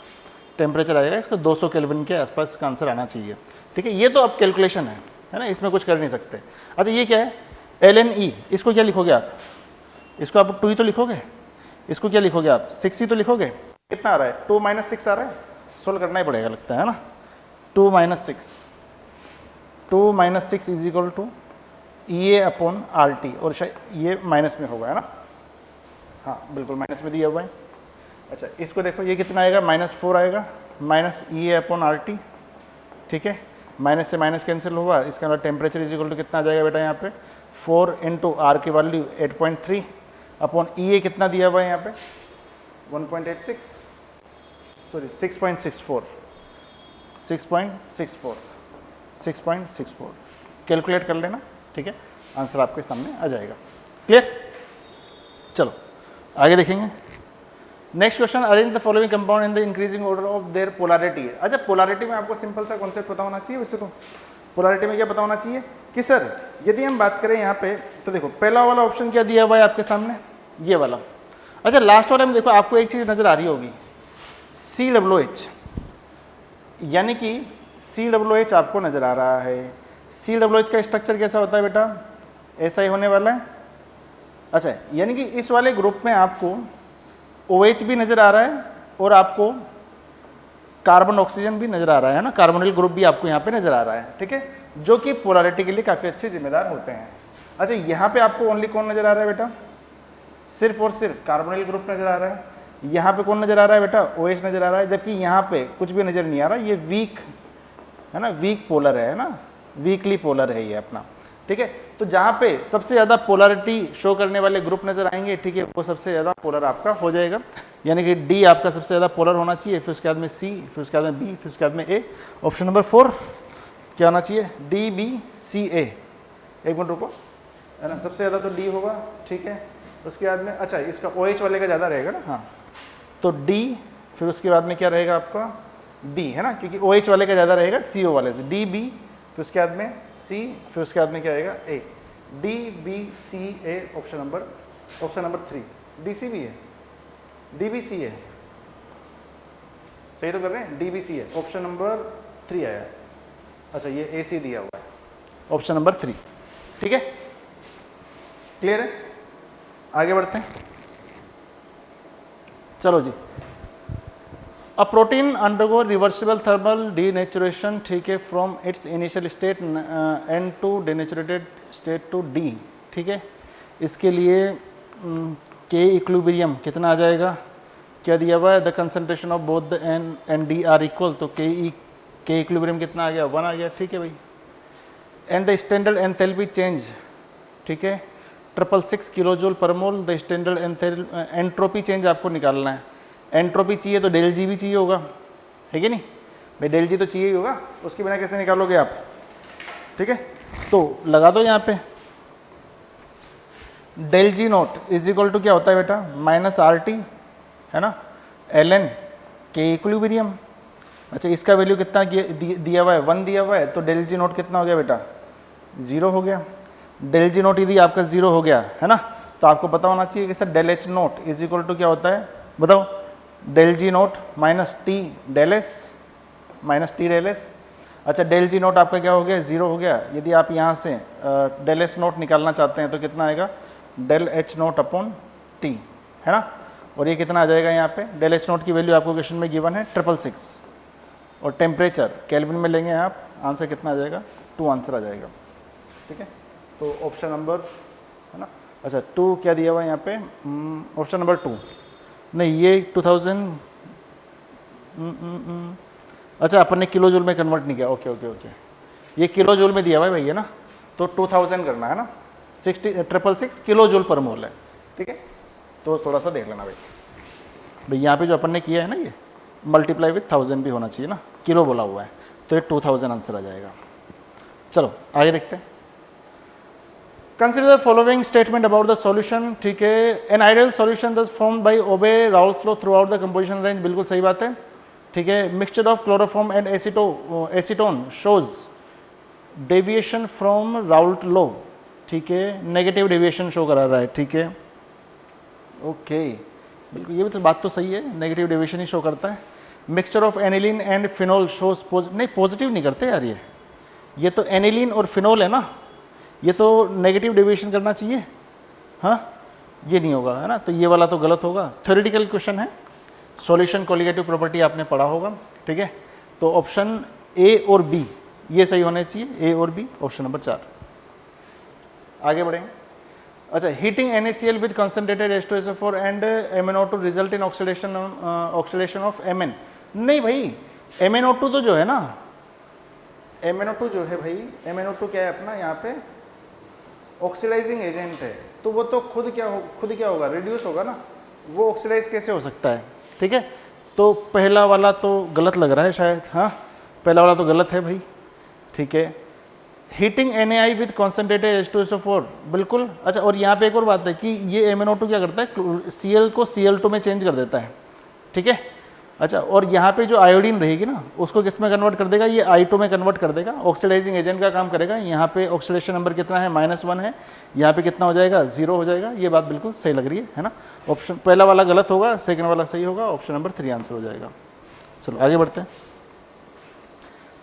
टेम्परेचर आएगा इसका 200 केल्विन के आसपास इसका आंसर आना चाहिए, ठीक है। ये तो अब कैलकुलेशन है ना, इसमें कुछ कर नहीं सकते। अच्छा ये क्या है ln-E, इसको क्या लिखोगे आप, इसको आप 2 ही तो लिखोगे, इसको क्या लिखोगे आप 6 ही तो लिखोगे। कितना आ रहा है, 2 - 6 आ रहा है, सोल्व करना ही पड़ेगा लगता है ना। 2 - 6 is equal to EA upon RT, और शायद ये माइनस में होगा, है ना, हाँ बिल्कुल माइनस में दिया हुआ है। अच्छा इसको देखो ये कितना आएगा, -4 आएगा, माइनस EA अपॉन RT, ठीक है। माइनस से माइनस कैंसिल हुआ, इसका मतलब टेम्परेचर इज इक्वल टू कितना आ जाएगा बेटा यहाँ पे 4 × R की वैल्यू 8.3 अपॉन EA कितना दिया हुआ है यहाँ पे 1.86, सॉरी 6.64 कैलकुलेट कर लेना, ठीक है, आंसर आपके सामने आ जाएगा। क्लियर। चलो आगे देखेंगे। Next question, arrange the following compound in the increasing order of their polarity है। अच्छा पोलैरिटी में आपको सिंपल सा कॉन्सेप्ट पता होना चाहिए। वैसे तो पोलैरिटी में क्या पता होना चाहिए कि सर यदि हम बात करें यहाँ पे, तो देखो पहला वाला ऑप्शन क्या दिया हुआ है आपके सामने, ये वाला। अच्छा लास्ट वाले में देखो आपको एक चीज़ नज़र आ रही होगी, COOH, यानी कि COOH आपको नज़र आ रहा है। COOH का स्ट्रक्चर कैसा होता है बेटा, ऐसा ही होने वाला है। अच्छा यानी कि इस वाले ग्रुप में आपको OH भी नज़र आ रहा है और आपको कार्बन ऑक्सीजन भी नज़र आ रहा है ना, कार्बोनिल ग्रुप भी आपको यहाँ पे नज़र आ रहा है, ठीक है, जो कि पोलैरिटी के लिए काफ़ी अच्छे जिम्मेदार होते हैं। अच्छा यहाँ पे आपको ओनली कौन नज़र आ रहा है बेटा, सिर्फ और सिर्फ कार्बोनिल ग्रुप नज़र आ रहा है। यहाँ पे कौन नज़र आ रहा है बेटा, OH नज़र आ रहा है, जबकि यहाँ पे कुछ भी नज़र नहीं आ रहा, ये वीक है ना, वीक पोलर है ना, वीकली पोलर है ये अपना, ठीक है। तो जहाँ पे सबसे ज़्यादा पोलरिटी शो करने वाले ग्रुप नजर आएंगे, ठीक है, वो सबसे ज़्यादा पोलर आपका हो जाएगा, यानी कि डी आपका सबसे ज़्यादा पोलर होना चाहिए, फिर उसके बाद में सी, फिर उसके बाद में बी, फिर उसके बाद में ए। ऑप्शन नंबर 4 क्या होना चाहिए, डी बी सी ए। एक मिनट रुको, है ना, सबसे ज़्यादा तो डी होगा, ठीक है। उसके बाद में अच्छा इसका ओ एच वाले का ज़्यादा रहेगा ना, हाँ, तो डी, फिर उसके बाद में क्या रहेगा आपका बी, है ना, क्योंकि ओ एच वाले का ज़्यादा रहेगा सी ओ वाले से, डी बी, फिर उसके बाद में सी, फिर उसके बाद में क्या आएगा A, D B C A. Option number 3 D C B है, डी बी सी है, सही तो कर रहे हैं, डी बी सी है, ऑप्शन नंबर 3 आया। अच्छा ये ए सी दिया हुआ है, ऑप्शन नंबर 3, ठीक है, क्लियर है। आगे बढ़ते हैं, चलो जी। A protein undergo reversible thermal denaturation, ठीक है, from its initial state N to denatured state to D, ठीक है। इसके लिए के इक्विलिब्रियम कितना आ जाएगा, क्या दिया हुआ है, the concentration of both the N and D are equal, तो के इक्विलिब्रियम कितना आ गया, 1 आ गया, ठीक है भाई। And the standard enthalpy change, ठीक है, 666 किलो जूल पर मोल। द स्टैंडर्ड एंट्रोपी चेंज आपको निकालना है, एंट्रोपी चाहिए तो डेल जी भी चाहिए होगा, है कि नहीं भाई, डेल जी तो चाहिए ही होगा, उसके बिना कैसे निकालोगे आप, ठीक है। तो लगा दो यहाँ पे, del G naught is equal to क्या होता है बेटा, माइनस आर टी, है ना, एल एन के इक्विलिब्रियम। अच्छा इसका वैल्यू कितना दिया हुआ है, 1 दिया हुआ है, तो डेल जी नोट कितना हो गया बेटा, 0 हो गया। डेल जी नोट यदि आपका 0 हो गया, है ना, तो आपको पता होना चाहिए कि sir del H nought is equal to क्या होता है, बताओ, del G nought minus T del S, अच्छा डेल जी नोट आपका क्या हो गया, 0 हो गया। यदि आप यहाँ से डेल एस नोट निकालना चाहते हैं तो कितना आएगा, del H naught upon T, है ना, और ये कितना आ जाएगा यहाँ पे, डेल एच नोट की वैल्यू आपको क्वेश्चन में गिवन है 666, और टेम्परेचर केल्विन में लेंगे आप, आंसर कितना आ जाएगा, 2 आंसर आ जाएगा, ठीक है। तो ऑप्शन नंबर, है ना, अच्छा 2 क्या दिया हुआ है यहाँ पे, ऑप्शन नंबर 2 नहीं, ये 2000, अच्छा अपन ने किलो जूल में कन्वर्ट नहीं किया, ओके ओके ओके, ये किलो जूल में दिया हुआ है भैया ना, तो 2000 करना है ना, 666 किलो जूल पर मोल है, ठीक है। तो थोड़ा सा देख लेना भाई यहाँ पे जो अपन ने किया है ना, ये मल्टीप्लाई विथ 1000 भी होना चाहिए ना, किलो बोला हुआ है, तो ये 2000 आंसर आ जाएगा। चलो आगे देखते हैं। Consider the following statement about the solution, ठीक है, an ideal solution this formed by obey Raoult's law throughout the composition range, बिल्कुल सही बात है, ठीक है। Mixture of chloroform and acetone shows deviation from Raoult law, ठीक है, नेगेटिव डेविएशन शो करा रहा है, ठीक है, ओके, बिल्कुल ये भी तो बात तो सही है, नेगेटिव डेविएशन ही शो करता है। Mixture of aniline and phenol shows नहीं, पॉजिटिव नहीं करते यार, ये तो एनिलीन और फिनोल है ना, ये तो नेगेटिव डेविएशन करना चाहिए, हाँ ये नहीं होगा, है ना, तो ये वाला तो गलत होगा। थ्योरेटिकल क्वेश्चन है, सॉल्यूशन कोलिगेटिव प्रॉपर्टी आपने पढ़ा होगा, ठीक है। तो ऑप्शन ए और बी ये सही होने चाहिए, ए और बी, ऑप्शन नंबर 4। आगे बढ़ेंगे। अच्छा, heating NaCl with concentrated H2SO4 and MnO2 result in oxidation of Mn, नहीं भाई, MnO2 तो जो है ना, MnO2 जो है भाई, MnO2 क्या है अपना यहाँ पे ऑक्सीडाइजिंग एजेंट है, तो वो तो खुद क्या होगा, रिड्यूस होगा ना, वो ऑक्सीडाइज कैसे हो सकता है, ठीक है। तो पहला वाला तो गलत लग रहा है शायद, हाँ पहला वाला तो गलत है भाई, ठीक है। Heating NaI with concentrated H2SO4, बिल्कुल। अच्छा, और यहाँ पे एक और बात है कि ये MnO2 क्या करता है, Cl को Cl2 में चेंज कर देता है, ठीक है। अच्छा, और यहाँ पे जो आयोडीन रहेगी ना, उसको किस में कन्वर्ट कर देगा, ये I2 में कन्वर्ट कर देगा, ऑक्सीडाइजिंग एजेंट का काम करेगा। यहाँ पे ऑक्सीडेशन नंबर कितना है, -1 है, यहाँ पे कितना हो जाएगा, 0 हो जाएगा। ये बात बिल्कुल सही लग रही है ना। ऑप्शन पहला वाला गलत होगा, सेकंड वाला सही होगा, ऑप्शन नंबर 3 आंसर हो जाएगा। चलो आगे बढ़ते हैं।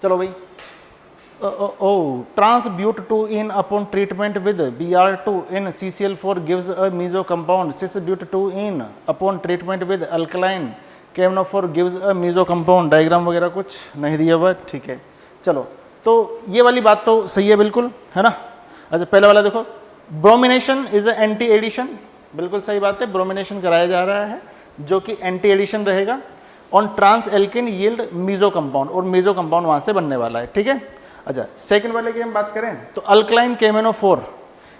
चलो भाई, transbute 2 in upon treatment with Br2 in CCl4 gives a meso compound. Cis-bute 2 in upon treatment with alkaline KMnO4 gives a meso compound. Diagram वगैरह कुछ नहीं दिया हुआ, ठीक है। चलो, तो ये वाली बात तो सही है बिल्कुल, है ना। अच्छा, पहले वाला देखो, ब्रोमिनेशन इज एंटी एडिशन, बिल्कुल सही बात है, ब्रोमिनेशन कराया जा रहा है जो कि एंटी एडिशन रहेगा। On trans alkene yield meso compound, और मीजो कंपाउंड वहाँ से बनने वाला है, ठीक है। अच्छा सेकंड वाले की हम बात करें तो अल्कलाइन KMnO4,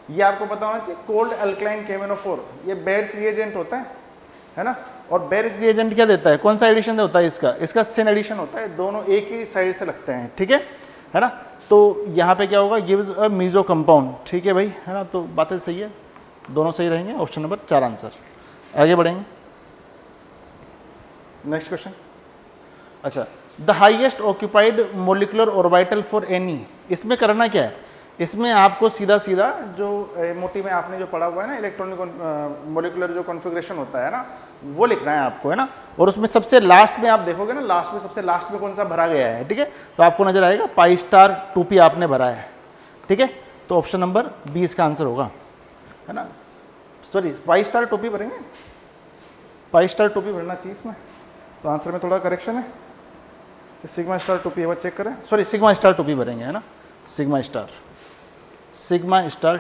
ये आपको पता होना चाहिए, कोल्ड अल्कलाइन KMnO4, ये बेयर्स रिएजेंट होता है ना। और बेयर्स रिएजेंट क्या देता है, कौन सा एडिशन होता है इसका सिन एडिशन होता है, दोनों एक ही साइड से लगते हैं, ठीक है ना। तो यहाँ पे क्या होगा, गिव्स अ मीजो कंपाउंड, ठीक है भाई, है ना। तो बातें सही है, दोनों सही रहेंगे, ऑप्शन नंबर 4 आंसर। आगे बढ़ेंगे, नेक्स्ट क्वेश्चन। अच्छा, the highest occupied molecular orbital for any, इसमें करना क्या है, इसमें आपको सीधा सीधा जो मोटी में आपने जो पढ़ा हुआ है ना, इलेक्ट्रॉनिक मोलिकुलर जो कॉन्फ़िगरेशन होता है ना, वो लिखना है आपको, है ना। और उसमें सबसे लास्ट में आप देखोगे ना, लास्ट में सबसे लास्ट में कौन सा भरा गया है, ठीक है, तो आपको नजर आएगा पाई स्टार 2p आपने भरा है, ठीक है। तो ऑप्शन नंबर 20 का आंसर होगा, है ना। सॉरी, पाई स्टार 2p भरेंगे, पाई स्टार 2p भरना चाहिए इसमें, तो आंसर में थोड़ा करेक्शन है, सिग्मा स्टार 2p एक बार चेक करें, सॉरी सिग्मा स्टार 2p भरेंगे, है ना, सिग्मा स्टार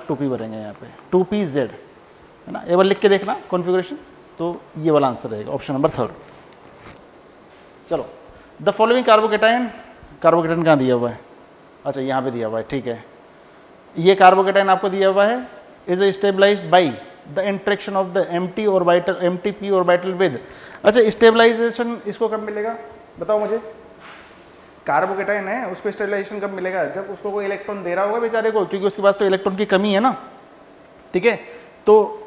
2p भरेंगे यहाँ पे, 2pz, है ना। एक बार लिख के देखना कॉन्फ़िगरेशन, तो ये वाला आंसर रहेगा, ऑप्शन नंबर 3। चलो, द फॉलोइंग कार्बोकेटाइन कहाँ दिया हुआ है, अच्छा यहाँ पे दिया हुआ है, ठीक है। ये कार्बोकेटाइन आपको दिया हुआ है, is stabilized by the interaction of the empty orbital, empty p orbital with, अच्छा स्टेबलाइजेशन इसको कब मिलेगा बताओ मुझे, कार्बोकेटाइन है उसको स्टेबलाइजेशन कब मिलेगा, जब उसको कोई इलेक्ट्रॉन दे रहा होगा बेचारे को, क्योंकि उसके पास तो इलेक्ट्रॉन की कमी है ना, ठीक है। तो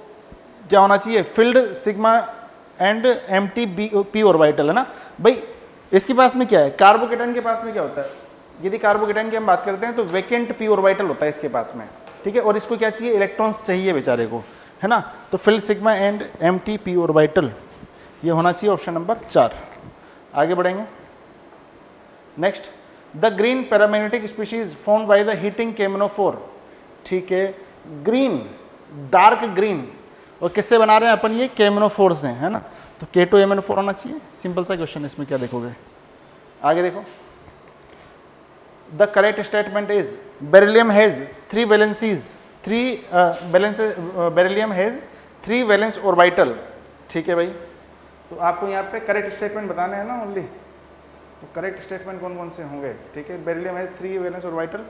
क्या होना चाहिए, field sigma and empty p orbital, है ना भाई। इसके पास में क्या है, कार्बोकेटाइन के पास में क्या होता है, यदि कार्बोकेटाइन की हम बात करते हैं तो वैकेंट p ऑर्बिटल होता है इसके पास में, ठीक है। और इसको क्या चाहिए, इलेक्ट्रॉन्स चाहिए बेचारे को, है ना। तो field sigma and empty p orbital, ये होना चाहिए ऑप्शन नंबर 4। आगे बढ़ेंगे, next, the green paramagnetic species found by the heating KMnO4, ठीक है। ग्रीन, डार्क ग्रीन, और किससे बना रहे हैं अपन, ये KMnO4 से, है ना। तो K2MnO4 होना चाहिए, सिंपल सा क्वेश्चन, इसमें क्या देखोगे। आगे देखो, the correct statement is beryllium has 3 valencies, beryllium has 3 valence orbital, ठीक है भाई। तो आपको यहाँ पे करेक्ट स्टेटमेंट बताना है ना ओनली, तो करेक्ट स्टेटमेंट कौन कौन से होंगे, ठीक है। बेरिलियम हैज 3 वैलेंस ऑर्बिटल,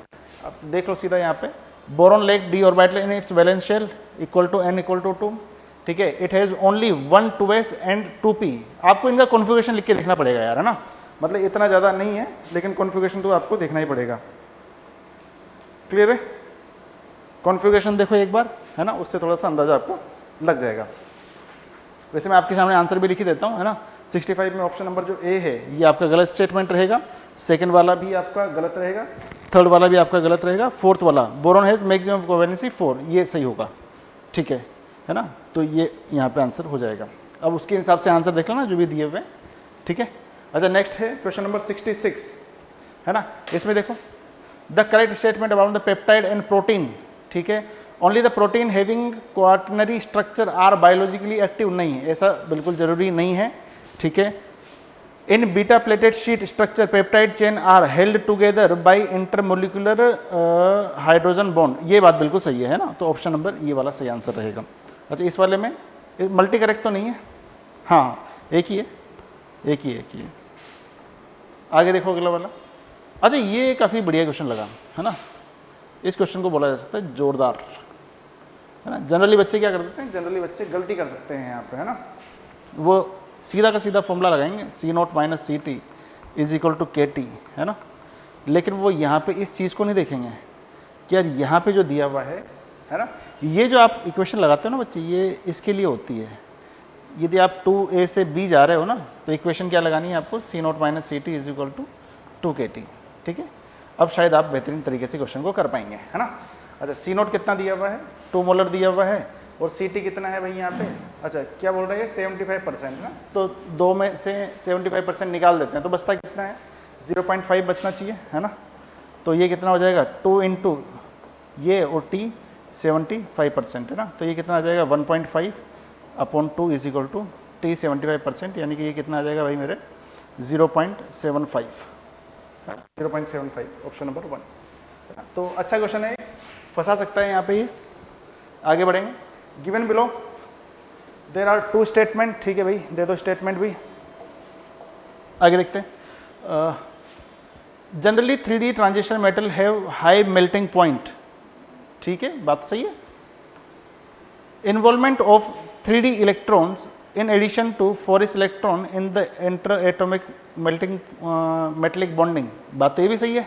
आप देख लो सीधा यहाँ पे, boron lack d orbital in its valence shell equal to n equal to 2, ठीक है। It has only 1 2s and 2p, आपको इनका कॉन्फ़िगरेशन लिख के देखना पड़ेगा यार, है ना, मतलब इतना ज़्यादा नहीं है, लेकिन कॉन्फ़िगरेशन तो आपको देखना ही पड़ेगा। क्लियर है, कॉन्फ़िगरेशन देखो एक बार, है ना, उससे थोड़ा सा अंदाजा आपको लग जाएगा। वैसे मैं आपके सामने आंसर भी लिख ही देता हूँ, है ना। 65 में ऑप्शन नंबर जो ए है ये आपका गलत स्टेटमेंट रहेगा, सेकंड वाला भी आपका गलत रहेगा, थर्ड वाला भी आपका गलत रहेगा, फोर्थ वाला बोरॉन हैज मैक्सिमम कोवेलेंसी 4, ये सही होगा, ठीक है ना। तो ये यहाँ पे आंसर हो जाएगा। अब उसके हिसाब से आंसर देख लेना जो भी दिए हुए हैं, ठीक है। अच्छा, नेक्स्ट है क्वेश्चन नंबर 66, है ना। इसमें देखो, the correct statement about the peptide and protein, ठीक है। Only the protein having quaternary structure are biologically active, नहीं ऐसा बिल्कुल जरूरी नहीं है, ठीक है। In beta pleated sheet structure peptide chain are held together by intermolecular hydrogen bond, ये बात बिल्कुल सही है ना। तो ऑप्शन नंबर ये वाला सही आंसर रहेगा। अच्छा, इस वाले में मल्टी करेक्ट तो नहीं है, हाँ एक ही है। आगे देखो अगला वाला। अच्छा, ये काफ़ी बढ़िया क्वेश्चन लगा, है ना। इस क्वेश्चन को बोला जा सकता है जोरदार, है ना। जनरली बच्चे क्या कर देते हैं, जनरली बच्चे गलती कर सकते हैं यहाँ पे, है ना। वो सीधा का सीधा फॉर्मूला लगाएंगे, C0 minus CT is equal to KT, है ना। लेकिन वो यहाँ पे इस चीज़ को नहीं देखेंगे कि यार यहाँ पे जो दिया हुआ है ना, ये जो आप इक्वेशन लगाते हो ना बच्चे, ये इसके लिए होती है। यदि आप 2a से b जा रहे हो ना, तो इक्वेशन क्या लगानी है आपको, C0 minus CT is equal to 2KT, ठीक है। अब शायद आप बेहतरीन तरीके से क्वेश्चन को कर पाएंगे, है ना। अच्छा, C0 कितना दिया हुआ है, 2 मोलर दिया हुआ है, और CT कितना है भाई यहाँ पे, अच्छा क्या बोल रहा है, 75% ना। तो 2 में से 75% निकाल देते हैं, तो बचता कितना है, 0.5 बचना चाहिए, है ना। तो ये कितना हो जाएगा, 2 इंटू ये और T 75%, है ना। तो ये कितना आ जाएगा, 1.5 upon 2 is equal to T 75%, यानी कि ये कितना आ जाएगा भाई मेरे 0.75, ऑप्शन नंबर 1। तो अच्छा क्वेश्चन है, फंसा सकता है यहाँ पे ये। आगे बढ़ेंगे, given below there are 2 statement, ठीक है भाई, दे दो स्टेटमेंट भी। आगे देखते हैं, generally 3D transition metal have high melting point, ठीक है, बात सही है। Involvement of 3D electrons in addition to four s electron in the inter atomic melting metallic bonding, बात तो ये भी सही है,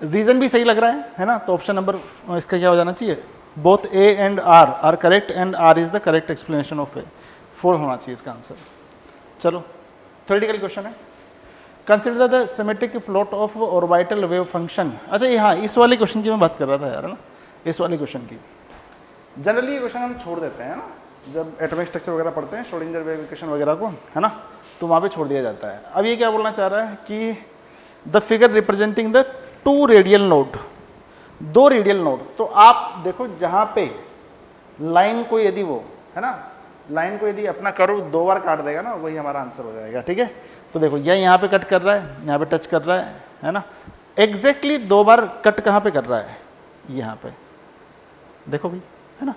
रीजन भी सही लग रहा है ना। तो ऑप्शन नंबर इसका क्या हो जाना चाहिए, both A and R are correct and R is the correct explanation of A, 4 होना चाहिए इसका आंसर। चलो थ्योरेटिकल क्वेश्चन है, consider the symmetric plot of orbital wave function. अच्छा ये हाँ, इस वाले क्वेश्चन की मैं बात कर रहा था यार, है ना, इस वाले क्वेश्चन की। जनरली ये क्वेश्चन हम छोड़ देते हैं ना, जब एटॉमिक स्ट्रक्चर वगैरह पढ़ते हैं, श्रोडिंगर वेव इक्वेशन वगैरह को, है ना, तो वहाँ पे छोड़ दिया जाता है। अब ये क्या बोलना चाह रहा है कि the figure representing the 2 radial node, 2 radial node, तो आप देखो जहाँ पे लाइन को यदि वो, है ना, लाइन को यदि अपना कर्व 2 बार काट देगा ना, वही हमारा आंसर हो जाएगा, ठीक है। तो देखो यह यहाँ पे कट कर रहा है, यहाँ पे टच कर रहा है ना, एग्जैक्टली 2 बार कट कहाँ पे कर रहा है, यहाँ पे, देखो भाई, है ना।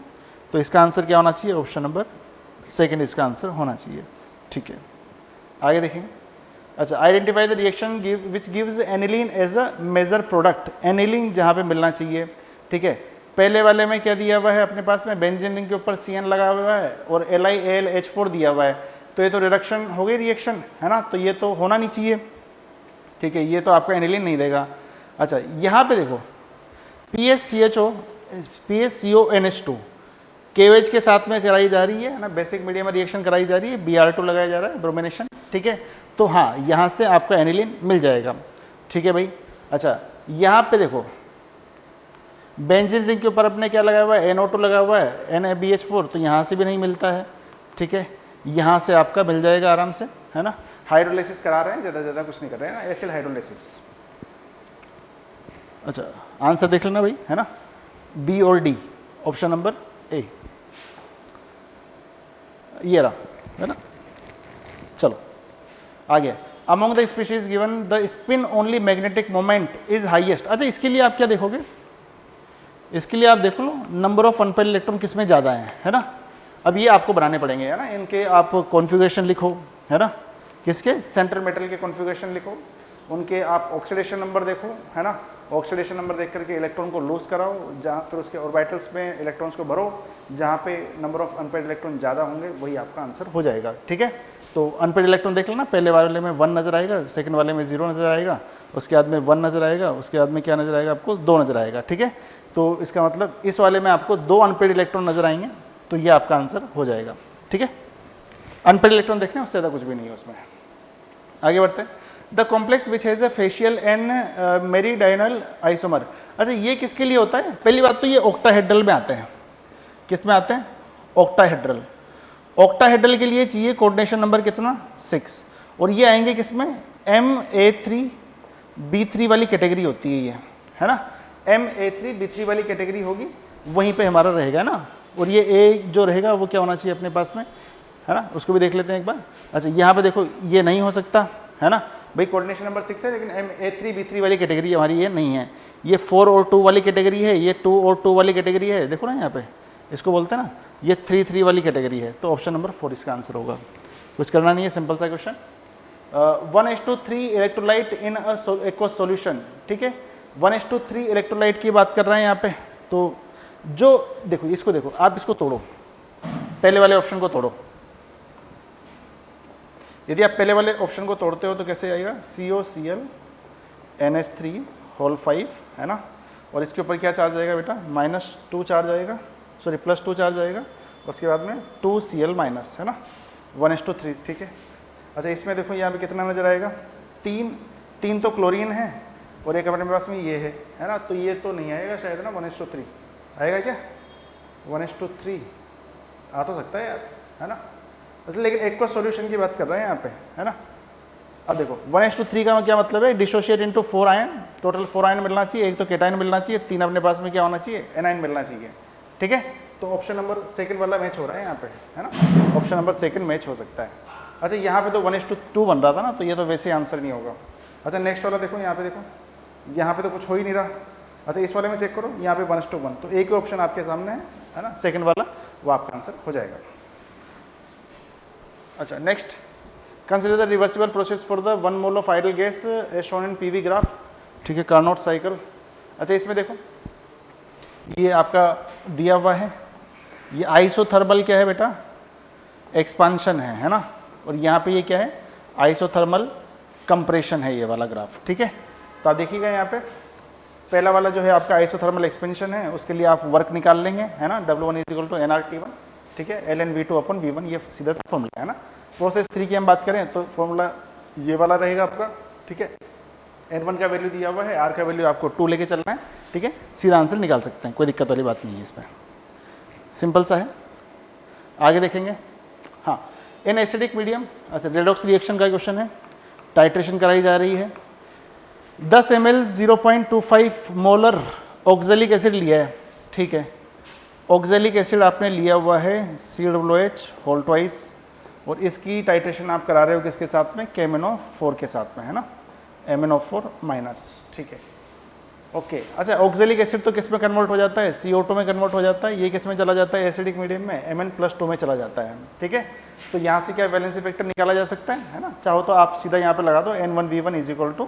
तो इसका आंसर क्या होना चाहिए, ऑप्शन नंबर सेकंड इसका आंसर होना चाहिए, ठीक है। आगे देखेंगे। अच्छा, identify the reaction which gives aniline as a major product, aniline जहाँ पे मिलना चाहिए, ठीक है। पहले वाले में क्या दिया हुआ है अपने पास में, बेंजीन रिंग के ऊपर CN लगा हुआ है और LiAlH4 दिया हुआ है, तो ये तो रिडक्शन हो गई रिएक्शन, है ना, तो ये तो होना नहीं चाहिए, ठीक है, ये तो आपका एनिलीन नहीं देगा। अच्छा यहाँ पे देखो PSCONH2 KOH के साथ में कराई जा रही है ना, बेसिक मीडियम रिएक्शन कराई जा रही है, Br2 लगाया जा रहा है, ब्रोमिनेशन, ठीक है। तो हाँ, यहाँ से आपका एनिलीन मिल जाएगा, ठीक है भाई। अच्छा यहाँ पे देखो बेंजीन रिंग के ऊपर अपने क्या लगा हुआ है, NO2 लगा हुआ है, NaBH4, तो यहाँ से भी नहीं मिलता है, ठीक है। यहाँ से आपका मिल जाएगा आराम से, है ना। हाइड्रोलाइसिस करा रहे हैं, ज़्यादा कुछ नहीं कर रहे हैं ना, एसिड हाइड्रोलाइसिस। अच्छा आंसर देख लेना भाई, है ना, B और D, ऑप्शन नंबर A ये रहा, है ना। चलो आगे, among the species given the spin only magnetic moment is highest. अच्छा इसके लिए आप क्या देखोगे, इसके लिए आप देख लो नंबर ऑफ अनपेयर्ड इलेक्ट्रॉन किस में ज़्यादा है ना। अब ये आपको बनाने पड़ेंगे, है ना, इनके आप कॉन्फ़िगरेशन लिखो, है ना, किसके, सेंट्रल मेटल के कॉन्फ़िगरेशन लिखो, उनके आप ऑक्सीडेशन नंबर देखो, है ना, ऑक्सीडेशन नंबर देख करके इलेक्ट्रॉन को लूज कराओ, जहाँ फिर उसके ऑर्बिटल्स में इलेक्ट्रॉन्स को भरो, जहाँ पे नंबर ऑफ अनपेयर्ड इलेक्ट्रॉन ज़्यादा होंगे वही आपका आंसर हो जाएगा, ठीक है। तो अनपेयर्ड इलेक्ट्रॉन देख लेना, पहले वाले में 1 नज़र आएगा, सेकंड वाले में 0 नज़र आएगा, उसके बाद में 1 नज़र आएगा, उसके बाद में क्या नज़र आएगा आपको, 2 नज़र आएगा, ठीक है। तो इसका मतलब इस वाले में आपको 2 अनपेयर्ड इलेक्ट्रॉन नज़र आएंगे, तो ये आपका आंसर हो जाएगा, ठीक है। अनपेयर्ड इलेक्ट्रॉन देखने उससे ज़्यादा कुछ भी नहीं है उसमें। आगे बढ़ते हैं, the complex which has a facial and meridional isomer. अच्छा ये किसके लिए होता है, पहली बात तो ये ऑक्टाहेड्रल में आते हैं, किस में आते हैं, ऑक्टाहेड्रल। ऑक्टाहेड्रल के लिए चाहिए कोऑर्डिनेशन नंबर कितना, 6, और ये आएंगे किस में, MA3B3 वाली कैटेगरी होती है ये, है ना, MA3B3 वाली कैटेगरी होगी, वहीं पे हमारा रहेगा ना। और ये A जो रहेगा वो क्या होना चाहिए अपने पास में, है ना, उसको भी देख लेते हैं एक बार। अच्छा यहाँ पे देखो ये नहीं हो सकता, है ना भाई, कोऑर्डिनेशन नंबर 6 है, लेकिन MA3B3 वाली कैटेगरी हमारी ये नहीं है, ये 4 और 2 वाली कैटेगरी है, ये 2 और 2 वाली कैटेगरी है, देखो ना यहाँ पे, इसको बोलते हैं ना, ये 3 वाली कैटेगरी है, तो ऑप्शन नंबर 4 इसका आंसर होगा। कुछ करना नहीं है, सिंपल सा question. 1:3 electrolyte in aqueous solution, ठीक है, 1:3 इलेक्ट्रोलाइट की बात कर रहे हैं यहाँ पे। तो जो देखो इसको देखो, आप इसको तोड़ो, पहले वाले ऑप्शन को तोड़ो, यदि आप पहले वाले ऑप्शन को तोड़ते हो तो कैसे आएगा, COCl NH3 होल 5, है ना, और इसके ऊपर क्या चार्ज आएगा बेटा, -2 चार्ज आएगा, सॉरी +2 चार्ज आएगा, उसके बाद में 2Cl-, है ना, 1:3, ठीक है। अच्छा इसमें देखो यहाँ पे कितना नज़र आएगा, 3 तो क्लोरीन है और एक अपने पास में ये है ना, तो ये तो नहीं आएगा शायद ना, 1:3 आएगा क्या, 1:3 आ तो सकता है यार, है ना, लेकिन एक्वस सॉल्यूशन की बात कर रहे हैं यहाँ पे, है ना। अब देखो 1:3 का क्या मतलब है, dissociate into 4 ion, total 4 ion मिलना चाहिए, एक तो केटाइन मिलना चाहिए, 3 अपने पास में क्या होना चाहिए, एनाइन मिलना चाहिए, ठीक है। तो ऑप्शन नंबर 2 वाला मैच हो रहा है यहाँ पे, है ना, ऑप्शन नंबर 2 मैच हो सकता है। अच्छा यहाँ पे तो 1:2 बन रहा था ना, तो ये तो वैसे आंसर नहीं होगा। अच्छा नेक्स्ट वाला देखो, यहाँ पे देखो, यहाँ पे तो कुछ हो ही नहीं रहा। अच्छा इस वाले में चेक करो, यहाँ पे 1:1, तो एक ही ऑप्शन आपके सामने है ना, सेकंड वाला, वो आपका आंसर हो जाएगा। अच्छा next, consider the reversible process for the 1 mole of ideal gas as shown in PV graph, ठीक है, कार्नोट साइकिल। अच्छा इसमें देखो ये आपका दिया हुआ है, ये आइसोथर्मल क्या है बेटा, एक्सपांशन है ना, और यहाँ पे ये क्या है, आइसोथर्मल कंप्रेशन है ये वाला ग्राफ, ठीक है। तो आप देखिएगा यहाँ पे पहला वाला जो है आपका आइसोथर्मल एक्सपेंशन है, उसके लिए आप वर्क निकाल लेंगे, है ना, W1 = nRT1, ठीक है, ln V2/V1, ये सीधा सा फॉर्मूला है ना। प्रोसेस 3 की हम बात करें तो फॉर्मूला ये वाला रहेगा आपका, ठीक है। N1 का वैल्यू दिया हुआ है, R का वैल्यू आपको 2 लेके चलना है, ठीक है, सीधा आंसर निकाल सकते हैं, कोई दिक्कत वाली बात नहीं है इसमें, सिंपल सा है। आगे देखेंगे, हाँ, इन एसिडिक मीडियम, अच्छा रेडॉक्स रिएक्शन का क्वेश्चन है, टाइट्रेशन कराई जा रही है, 10 ml 0.25 मोलर ऑक्जेलिक एसिड लिया है, ठीक है, ऑक्जेलिक एसिड आपने लिया हुआ है COOH होल ट्वाइस, और इसकी टाइट्रेशन आप करा रहे हो किसके साथ में, KMnO4 के साथ में, है ना, MnO4-, ठीक है, ओके। अच्छा ऑक्जेलिक एसिड तो किस में कन्वर्ट हो जाता है, CO2 में कन्वर्ट हो जाता है, ये किस में चला जाता है, एसिडिक मीडियम में Mn+2 में चला जाता है, ठीक है। तो यहाँ से क्या वैलेंसी फैक्टर निकाला जा सकता है ना, चाहो तो आप सीधा यहाँ पे लगा दो N1V1 =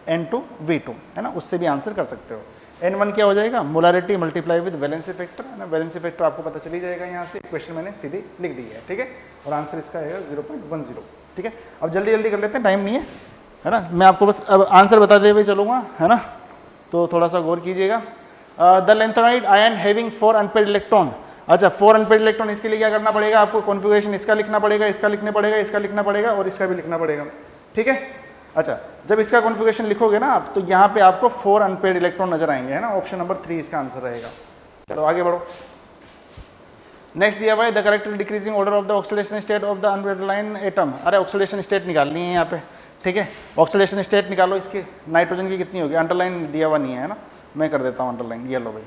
N2V2, है ना, उससे भी आंसर कर सकते हो। N1 क्या हो जाएगा, molarity multiply with valency factor, है ना, वैलेंसी फैक्टर आपको पता चली जाएगा, यहाँ से इक्वेशन मैंने सीधी लिख दी है, ठीक है, और आंसर इसका आएगा 0.10, ठीक है। अब जल्दी जल्दी कर लेते हैं, टाइम नहीं है ना, मैं आपको बस अब आंसर बता दे हुए चलूँगा, है ना, तो थोड़ा सा गौर कीजिएगा। The lanthanide ion having 4 unpaired electron, अच्छा 4 अनपेयर्ड इलेक्ट्रॉन, इसके लिए क्या करना पड़ेगा आपको, कॉन्फ़िगरेशन इसका लिखना पड़ेगा, इसका लिखना पड़ेगा, इसका लिखना पड़ेगा, और इसका भी लिखना पड़ेगा, ठीक है। अच्छा जब इसका कॉन्फ़िगरेशन लिखोगे ना आप, तो यहाँ पे आपको 4 अनपेयर्ड इलेक्ट्रॉन नजर आएंगे, है ना, ऑप्शन नंबर 3 इसका आंसर रहेगा। चलो आगे बढ़ो, नेक्स्ट दिया हुआ है the correct decreasing order of the oxidation state of the underlined atom, अरे ऑक्सीडेशन स्टेट निकालनी है यहाँ पे, ठीक है, ऑक्सीडेशन स्टेट निकालो, इसकी नाइट्रोजन की कितनी होगी, अंडरलाइन दिया हुआ नहीं है ना, मैं कर देता हूँ अंडरलाइन, ये लो भाई,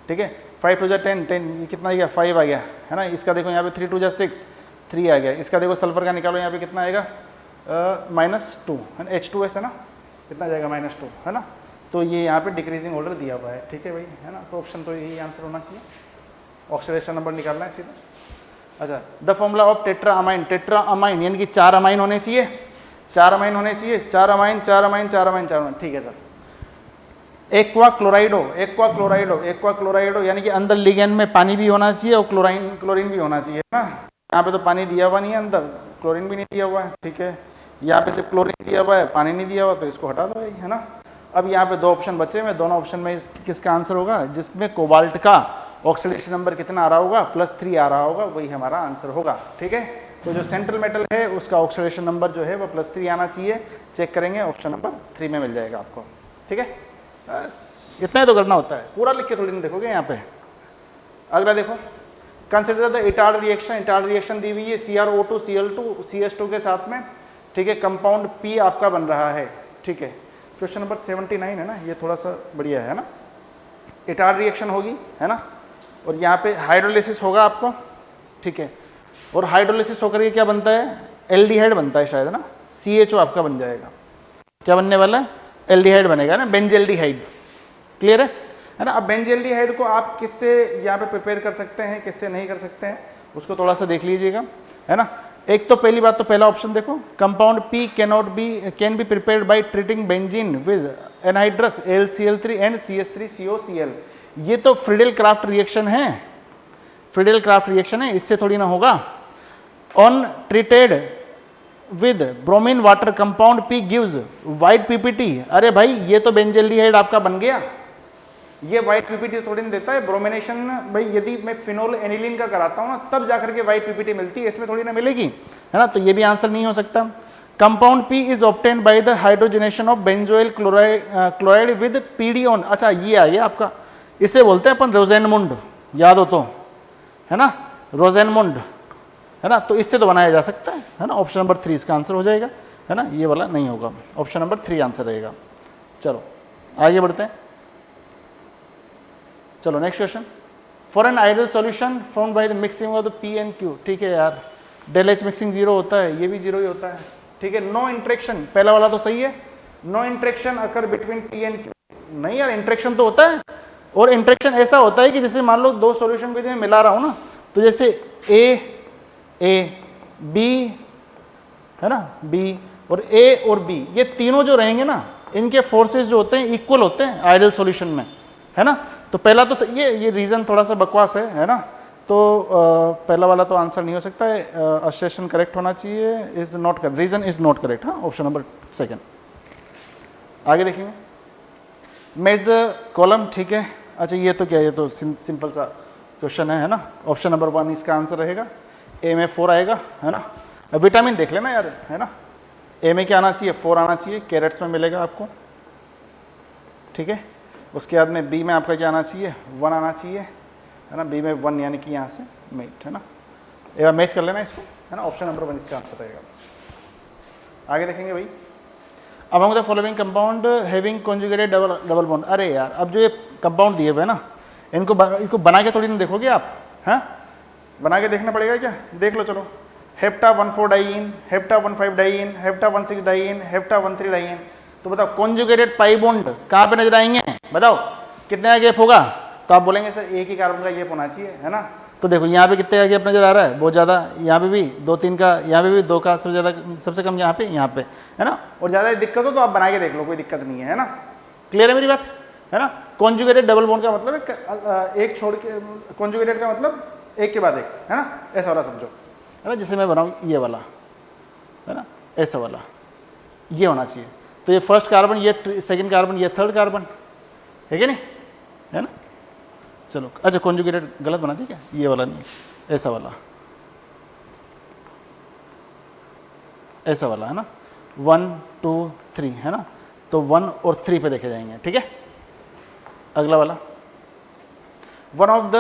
ठीक है, 5 2 10 10, ये कितना आ गया, 5 आ गया, है ना, इसका देखो यहाँ पे 3 2 6 3 आ गया, इसका देखो सल्फर का निकालो, यहाँ पे कितना आएगा, -2, है ना, H2S है ना, कितना जाएगा, -2, है ना, तो ये यहाँ पे डिक्रीजिंग ऑर्डर दिया हुआ है, ठीक है भाई, है ना, तो ऑप्शन तो यही आंसर होना चाहिए, ऑक्सीडेशन नंबर निकालना है सीधा। अच्छा the formula of tetra amine यानी कि 4 अमाइन होने चाहिए, 4 अमाइन होने चाहिए, 4 अमाइन 4 अमाइन 4 अमाइन 4 अमाइन, ठीक है सर। एक्वा क्लोराइडो यानी कि अंदर लिगेंड में पानी भी होना चाहिए और क्लोरीन भी होना चाहिए ना, यहाँ पे तो पानी दिया हुआ नहीं है, अंदर क्लोरीन भी नहीं दिया हुआ है, ठीक है, यहाँ पे सिर्फ क्लोरीन दिया हुआ है, पानी नहीं दिया हुआ, तो इसको हटा दो, है ना। अब यहाँ पे 2 ऑप्शन बचे हुए, दोनों ऑप्शन में किसका आंसर होगा, जिसमें कोबाल्ट का ऑक्सीडेशन नंबर कितना आ रहा होगा, +3 आ रहा होगा, वही हमारा आंसर होगा, ठीक है। तो जो सेंट्रल मेटल है उसका ऑक्सीडेशन नंबर जो है वो +3 आना चाहिए, चेक करेंगे, ऑप्शन नंबर 3 में मिल जाएगा आपको, ठीक है। बस इतना ही तो करना होता है, पूरा लिख के थोड़ी नहीं देखोगे यहाँ पे। अगला देखो, कंसिडर द इटार्ड रिएक्शन दी हुई है CrO2 Cl2 CH2 के साथ में, ठीक है, कंपाउंड P आपका बन रहा है, ठीक है, क्वेश्चन नंबर 79 है ना, ये थोड़ा सा बढ़िया है ना, इटार्ड रिएक्शन होगी, है ना, और यहाँ पे हाइड्रोलिसिस होगा आपको, ठीक है, और हाइड्रोलिसिस होकर के क्या बनता है, एल्डिहाइड बनता है शायद, है ना, CHO आपका बन जाएगा, क्या बनने वाला है, एल्डिहाइड बनेगा ना, बेंजेल्डिहाइड, क्लियर है ना। अब बेंजेल्डिहाइड को आप किससे यहाँ पे प्रिपेयर कर सकते हैं, किससे नहीं कर सकते हैं, उसको थोड़ा सा देख लीजिएगा, है ना। एक तो पहली बात तो पहला ऑप्शन देखो, compound P can be prepared by treating benzene with anhydrous AlCl3 and CH3COCl, ये तो फ्रीडेल क्राफ्ट रिएक्शन है, इससे थोड़ी ना होगा। On treated with bromine water compound P gives white PPT, अरे भाई ये तो बेंजेल्डिहाइड आपका बन गया, ये वाइट PPT थोड़ी नहीं देता है, ब्रोमिनेशन भाई यदि मैं फिनोल एनिलीन का कराता हूँ ना तब जाकर के वाइट PPT मिलती है, इसमें थोड़ी ना मिलेगी, है ना, तो ये भी आंसर नहीं हो सकता। Compound P is obtained by the hydrogenation of benzoyl chloride with PD on, अच्छा ये आ गया आपका, इसे बोलते हैं अपन रोजेनमुंड, याद हो तो, है ना, रोजेनमुंड, है ना, तो इससे तो बनाया जा सकता है ना, ऑप्शन नंबर 3 इसका आंसर हो जाएगा, है ना, ये वाला नहीं होगा, ऑप्शन नंबर 3 आंसर रहेगा। चलो आगे बढ़ते हैं, चलो next question, for an ideal solution found by the mixing of the P and Q, ठीक है यार, डेल H मिक्सिंग 0 होता है, ये भी 0 ही होता है, ठीक है, नो इंट्रैक्शन, पहला वाला तो सही है, no interaction occur between P and Q, नहीं यार इंट्रैक्शन तो होता है, और इंट्रैक्शन ऐसा होता है कि जैसे मान लो 2 सॉल्यूशन को मैं मिला रहा हूँ ना, तो जैसे A B है ना, बी और ए और बी, ये तीनों जो रहेंगे ना, इनके फोर्सेस जो होते हैं इक्वल होते हैं आइडियल सॉल्यूशन में, है ना। तो पहला तो ये रीज़न थोड़ा सा बकवास है ना। तो पहला वाला तो आंसर नहीं हो सकता है, असर्शन करेक्ट होना चाहिए, is not correct, reason is not correct, हाँ, ऑप्शन नंबर सेकंड। आगे देखेंगे, मैच द कॉलम, ठीक है। अच्छा ये तो क्या, ये तो सिंपल सा क्वेश्चन है ना। ऑप्शन नंबर 1 इसका आंसर रहेगा, ए में 4 आएगा, है ना। अब विटामिन देख लेना यार, है ना। ए में क्या आना चाहिए, 4 आना चाहिए, कैरेट्स में मिलेगा आपको, ठीक है। उसके बाद में बी में आपका क्या आना चाहिए, 1 आना चाहिए, है ना। बी में 1 यानी कि यहाँ से मेट, है ना। एक बार मैच कर लेना इसको, है ना। ऑप्शन नंबर 1 इसका आंसर रहेगा। आगे देखेंगे भाई, among the following compound having conjugated double bond. अरे यार, अब जो ये कंपाउंड दिए हुए हैं ना, इनको बना के थोड़ी ना देखोगे आप, हैं, बना के देखना पड़ेगा क्या, देख लो चलो। Hepta 1,4 diene, hepta 1,5 diene, hepta 1,6 diene, hepta 1,3 diene. तो बताओ कॉन्जुगेटेड पाई बॉन्ड कहाँ पे नजर आएंगे, बताओ कितने का गैप होगा। तो आप बोलेंगे सर एक ही कार्बन का गैप होना चाहिए, है ना। तो देखो यहाँ पे कितने का गैप नजर आ रहा है, बहुत ज़्यादा, यहाँ पे भी 2-3 का, यहाँ पे भी 2 का, सबसे ज़्यादा, सबसे कम यहाँ पे, है ना। और ज़्यादा दिक्कत हो तो आप बना के देख लो, कोई दिक्कत नहीं है ना। क्लियर है मेरी बात, है ना। कॉन्जुगेटेड डबल बॉन्ड का मतलब एक छोड़ के, कॉन्जुगेटेड का मतलब एक के बाद एक, है ना, ऐसा वाला समझो, है ना। जैसे मैं बनाऊँ ये वाला, है ना, ऐसा वाला, ये होना चाहिए। तो ये फर्स्ट कार्बन, ये सेकंड कार्बन, ये थर्ड कार्बन, है कि नहीं, है ना। चलो अच्छा, कॉन्जुगेटेड गलत बना दी क्या, ये वाला नहीं, ऐसा वाला, ऐसा वाला, है ना। 1, 2, 3, है ना। तो 1 और 3 पे देखे जाएंगे, ठीक है। अगला वाला, one of the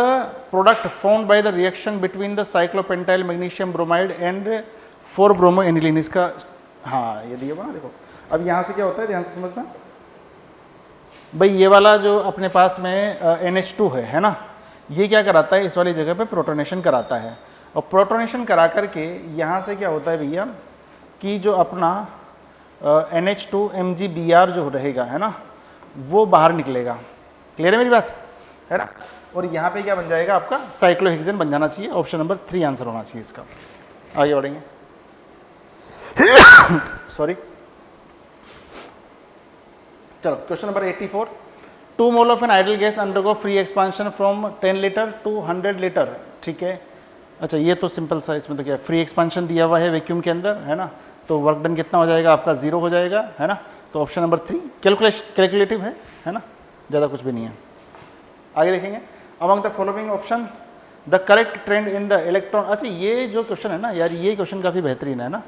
product found by the reaction between the cyclopentyl magnesium bromide and four bromo aniline, इसका, हाँ ये दिया बना, देखो। अब यहाँ से क्या होता है, ध्यान से समझना भाई, ये वाला जो अपने पास में NH2 है ना, ये क्या कराता है, इस वाली जगह पे प्रोटोनेशन कराता है। और प्रोटोनेशन करा करके यहाँ से क्या होता है भैया, कि जो अपना NH2 MgBr जो रहेगा, है ना, वो बाहर निकलेगा। क्लियर है मेरी बात, है ना। और यहाँ पे क्या बन जाएगा आपका, साइक्लोहेक्सेन बन जाना चाहिए। ऑप्शन नंबर 3 आंसर होना चाहिए इसका। आगे बढ़ेंगे, सॉरी, चलो question number 84, 2 mole of an ideal gas undergo free expansion from 10 litre to 100 litre, ठीक है। अच्छा ये तो सिंपल सा, इसमें तो क्या फ्री एक्सपांशन दिया हुआ है वैक्यूम के अंदर, है ना। तो वर्क डन कितना हो जाएगा आपका, 0 हो जाएगा, है ना। तो ऑप्शन नंबर 3 कैलकुलेटिव है ना, ज़्यादा कुछ भी नहीं है। आगे देखेंगे, among the following option the correct trend in the electron. अच्छा ये जो क्वेश्चन है ना यार, ये क्वेश्चन काफ़ी बेहतरीन है ना,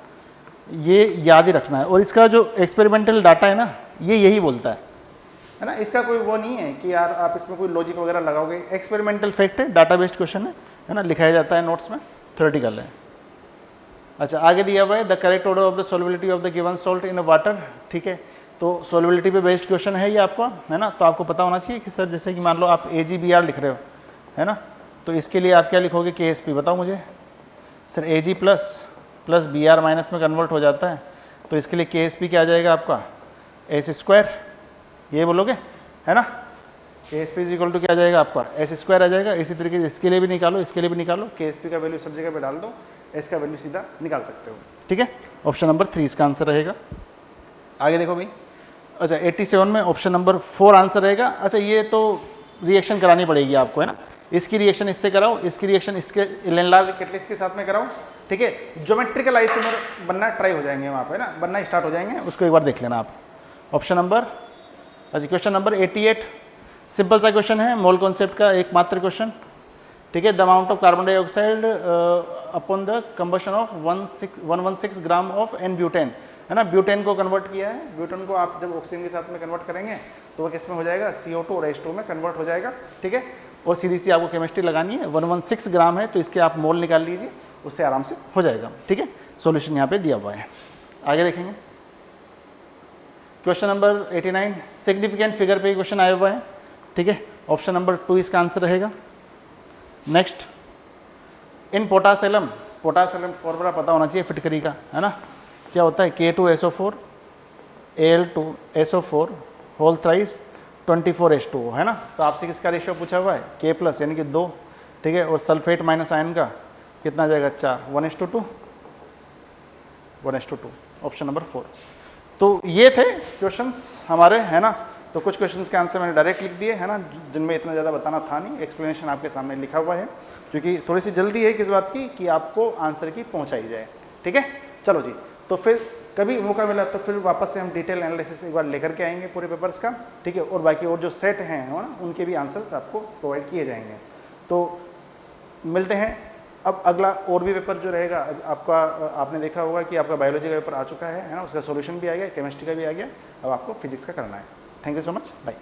ये याद ही रखना है। और इसका जो एक्सपेरिमेंटल डाटा है ना, ये यही बोलता है ना। इसका कोई वो नहीं है कि यार आप इसमें कोई लॉजिक वगैरह लगाओगे, एक्सपेरिमेंटल फैक्ट है, डाटा बेस्ड क्वेश्चन है ना, लिखाया जाता है नोट्स में, थ्योरेटिकल है। अच्छा आगे दिया हुआ है the correct order of the solubility of the given salt in water, ठीक है। तो सॉल्युबिलिटी पे बेस्ड क्वेश्चन है ये आपका, है ना। तो आपको पता होना चाहिए कि सर जैसे कि मान लो आप AgBr लिख रहे हो, है ना, तो इसके लिए आप क्या लिखोगे, KSP, बताओ मुझे। Sir Ag plus Br minus में कन्वर्ट हो जाता है, तो इसके लिए KSP क्या आ जाएगा आपका, S², ये बोलोगे, है ना। KSP इज इक्वल टू क्या आ जाएगा आपका, S² आ जाएगा। इसी तरीके से इसके लिए भी निकालो, इसके लिए भी निकालो, KSP का वैल्यू सब जगह पे डाल दो, S का वैल्यू सीधा निकाल सकते हो, ठीक है। ऑप्शन नंबर 3 इसका आंसर रहेगा। आगे देखो भाई, अच्छा 87 में ऑप्शन नंबर 4 आंसर रहेगा। अच्छा ये तो रिएक्शन करानी पड़ेगी आपको, है ना। इसकी रिएक्शन इससे कराओ, इसकी रिएक्शन इसके लेनलार्ज कैटलिस्ट के साथ में कराओ, ठीक है। ज्योमेट्रिकल आइसोमर बनना ट्राई हो जाएंगे वहाँ पे ना, बनना स्टार्ट हो जाएंगे, उसको एक बार देख लेना आप। ऑप्शन नंबर, अच्छा क्वेश्चन नंबर 88, सिंपल सा क्वेश्चन है, मोल कॉन्सेप्ट का एकमात्र क्वेश्चन, ठीक है। The amount of carbon dioxide upon the combustion of 116 gram of n butane, है ना। ब्यूटेन को कन्वर्ट किया है, ब्यूटेन को आप जब ऑक्सीजन के साथ में कन्वर्ट करेंगे तो वो किस में हो जाएगा, CO2 और H2 में कन्वर्ट हो जाएगा, ठीक है। और सीधी सी आपको केमिस्ट्री लगानी है, 116 ग्राम है तो इसके आप मोल निकाल लीजिए, उससे आराम से हो जाएगा, ठीक है। सॉल्यूशन यहाँ पे दिया हुआ है। आगे देखेंगे, क्वेश्चन नंबर 89, सिग्निफिकेंट फिगर पे क्वेश्चन आया हुआ है, ठीक है। ऑप्शन नंबर 2 इसका आंसर रहेगा। नेक्स्ट, इन पोटासेलम फॉर्मूला पता होना चाहिए फिटकरी का, है ना। क्या होता है, K2SO4 Al2SO4 whole thrice 24H2O, है ना। तो आपसे किसका रेशियो पूछा हुआ है, K+ यानी कि 2, ठीक है। और सल्फेट माइनस आयन का कितना जाएगा, 4, 1:2, 1:2, ऑप्शन नंबर 4। तो ये थे क्वेश्चंस हमारे, है ना। तो कुछ क्वेश्चंस के आंसर मैंने डायरेक्ट लिख दिए, है ना, जिनमें इतना ज़्यादा बताना था नहीं, एक्सप्लेनेशन आपके सामने लिखा हुआ है, क्योंकि थोड़ी सी जल्दी है किस बात की कि आपको आंसर की पहुंचाई जाए। ठीक है, चलो जी। तो फिर कभी मौका मिला तो फिर वापस से हम डिटेल एनालिसिस एक बार लेकर के आएंगे पूरे पेपर्स का। ठीक है, और बाकी और जो सेट हैं ना, उनके भी आंसर्स आपको प्रोवाइड किए जाएंगे। तो मिलते हैं अब अगला और भी पेपर जो रहेगा आपका। आपने देखा होगा कि आपका बायोलॉजी का पेपर आ चुका है ना, उसका सॉल्यूशन भी आ गया, केमिस्ट्री का भी आ गया, अब आपको फिजिक्स का करना है। Thank you so much, bye.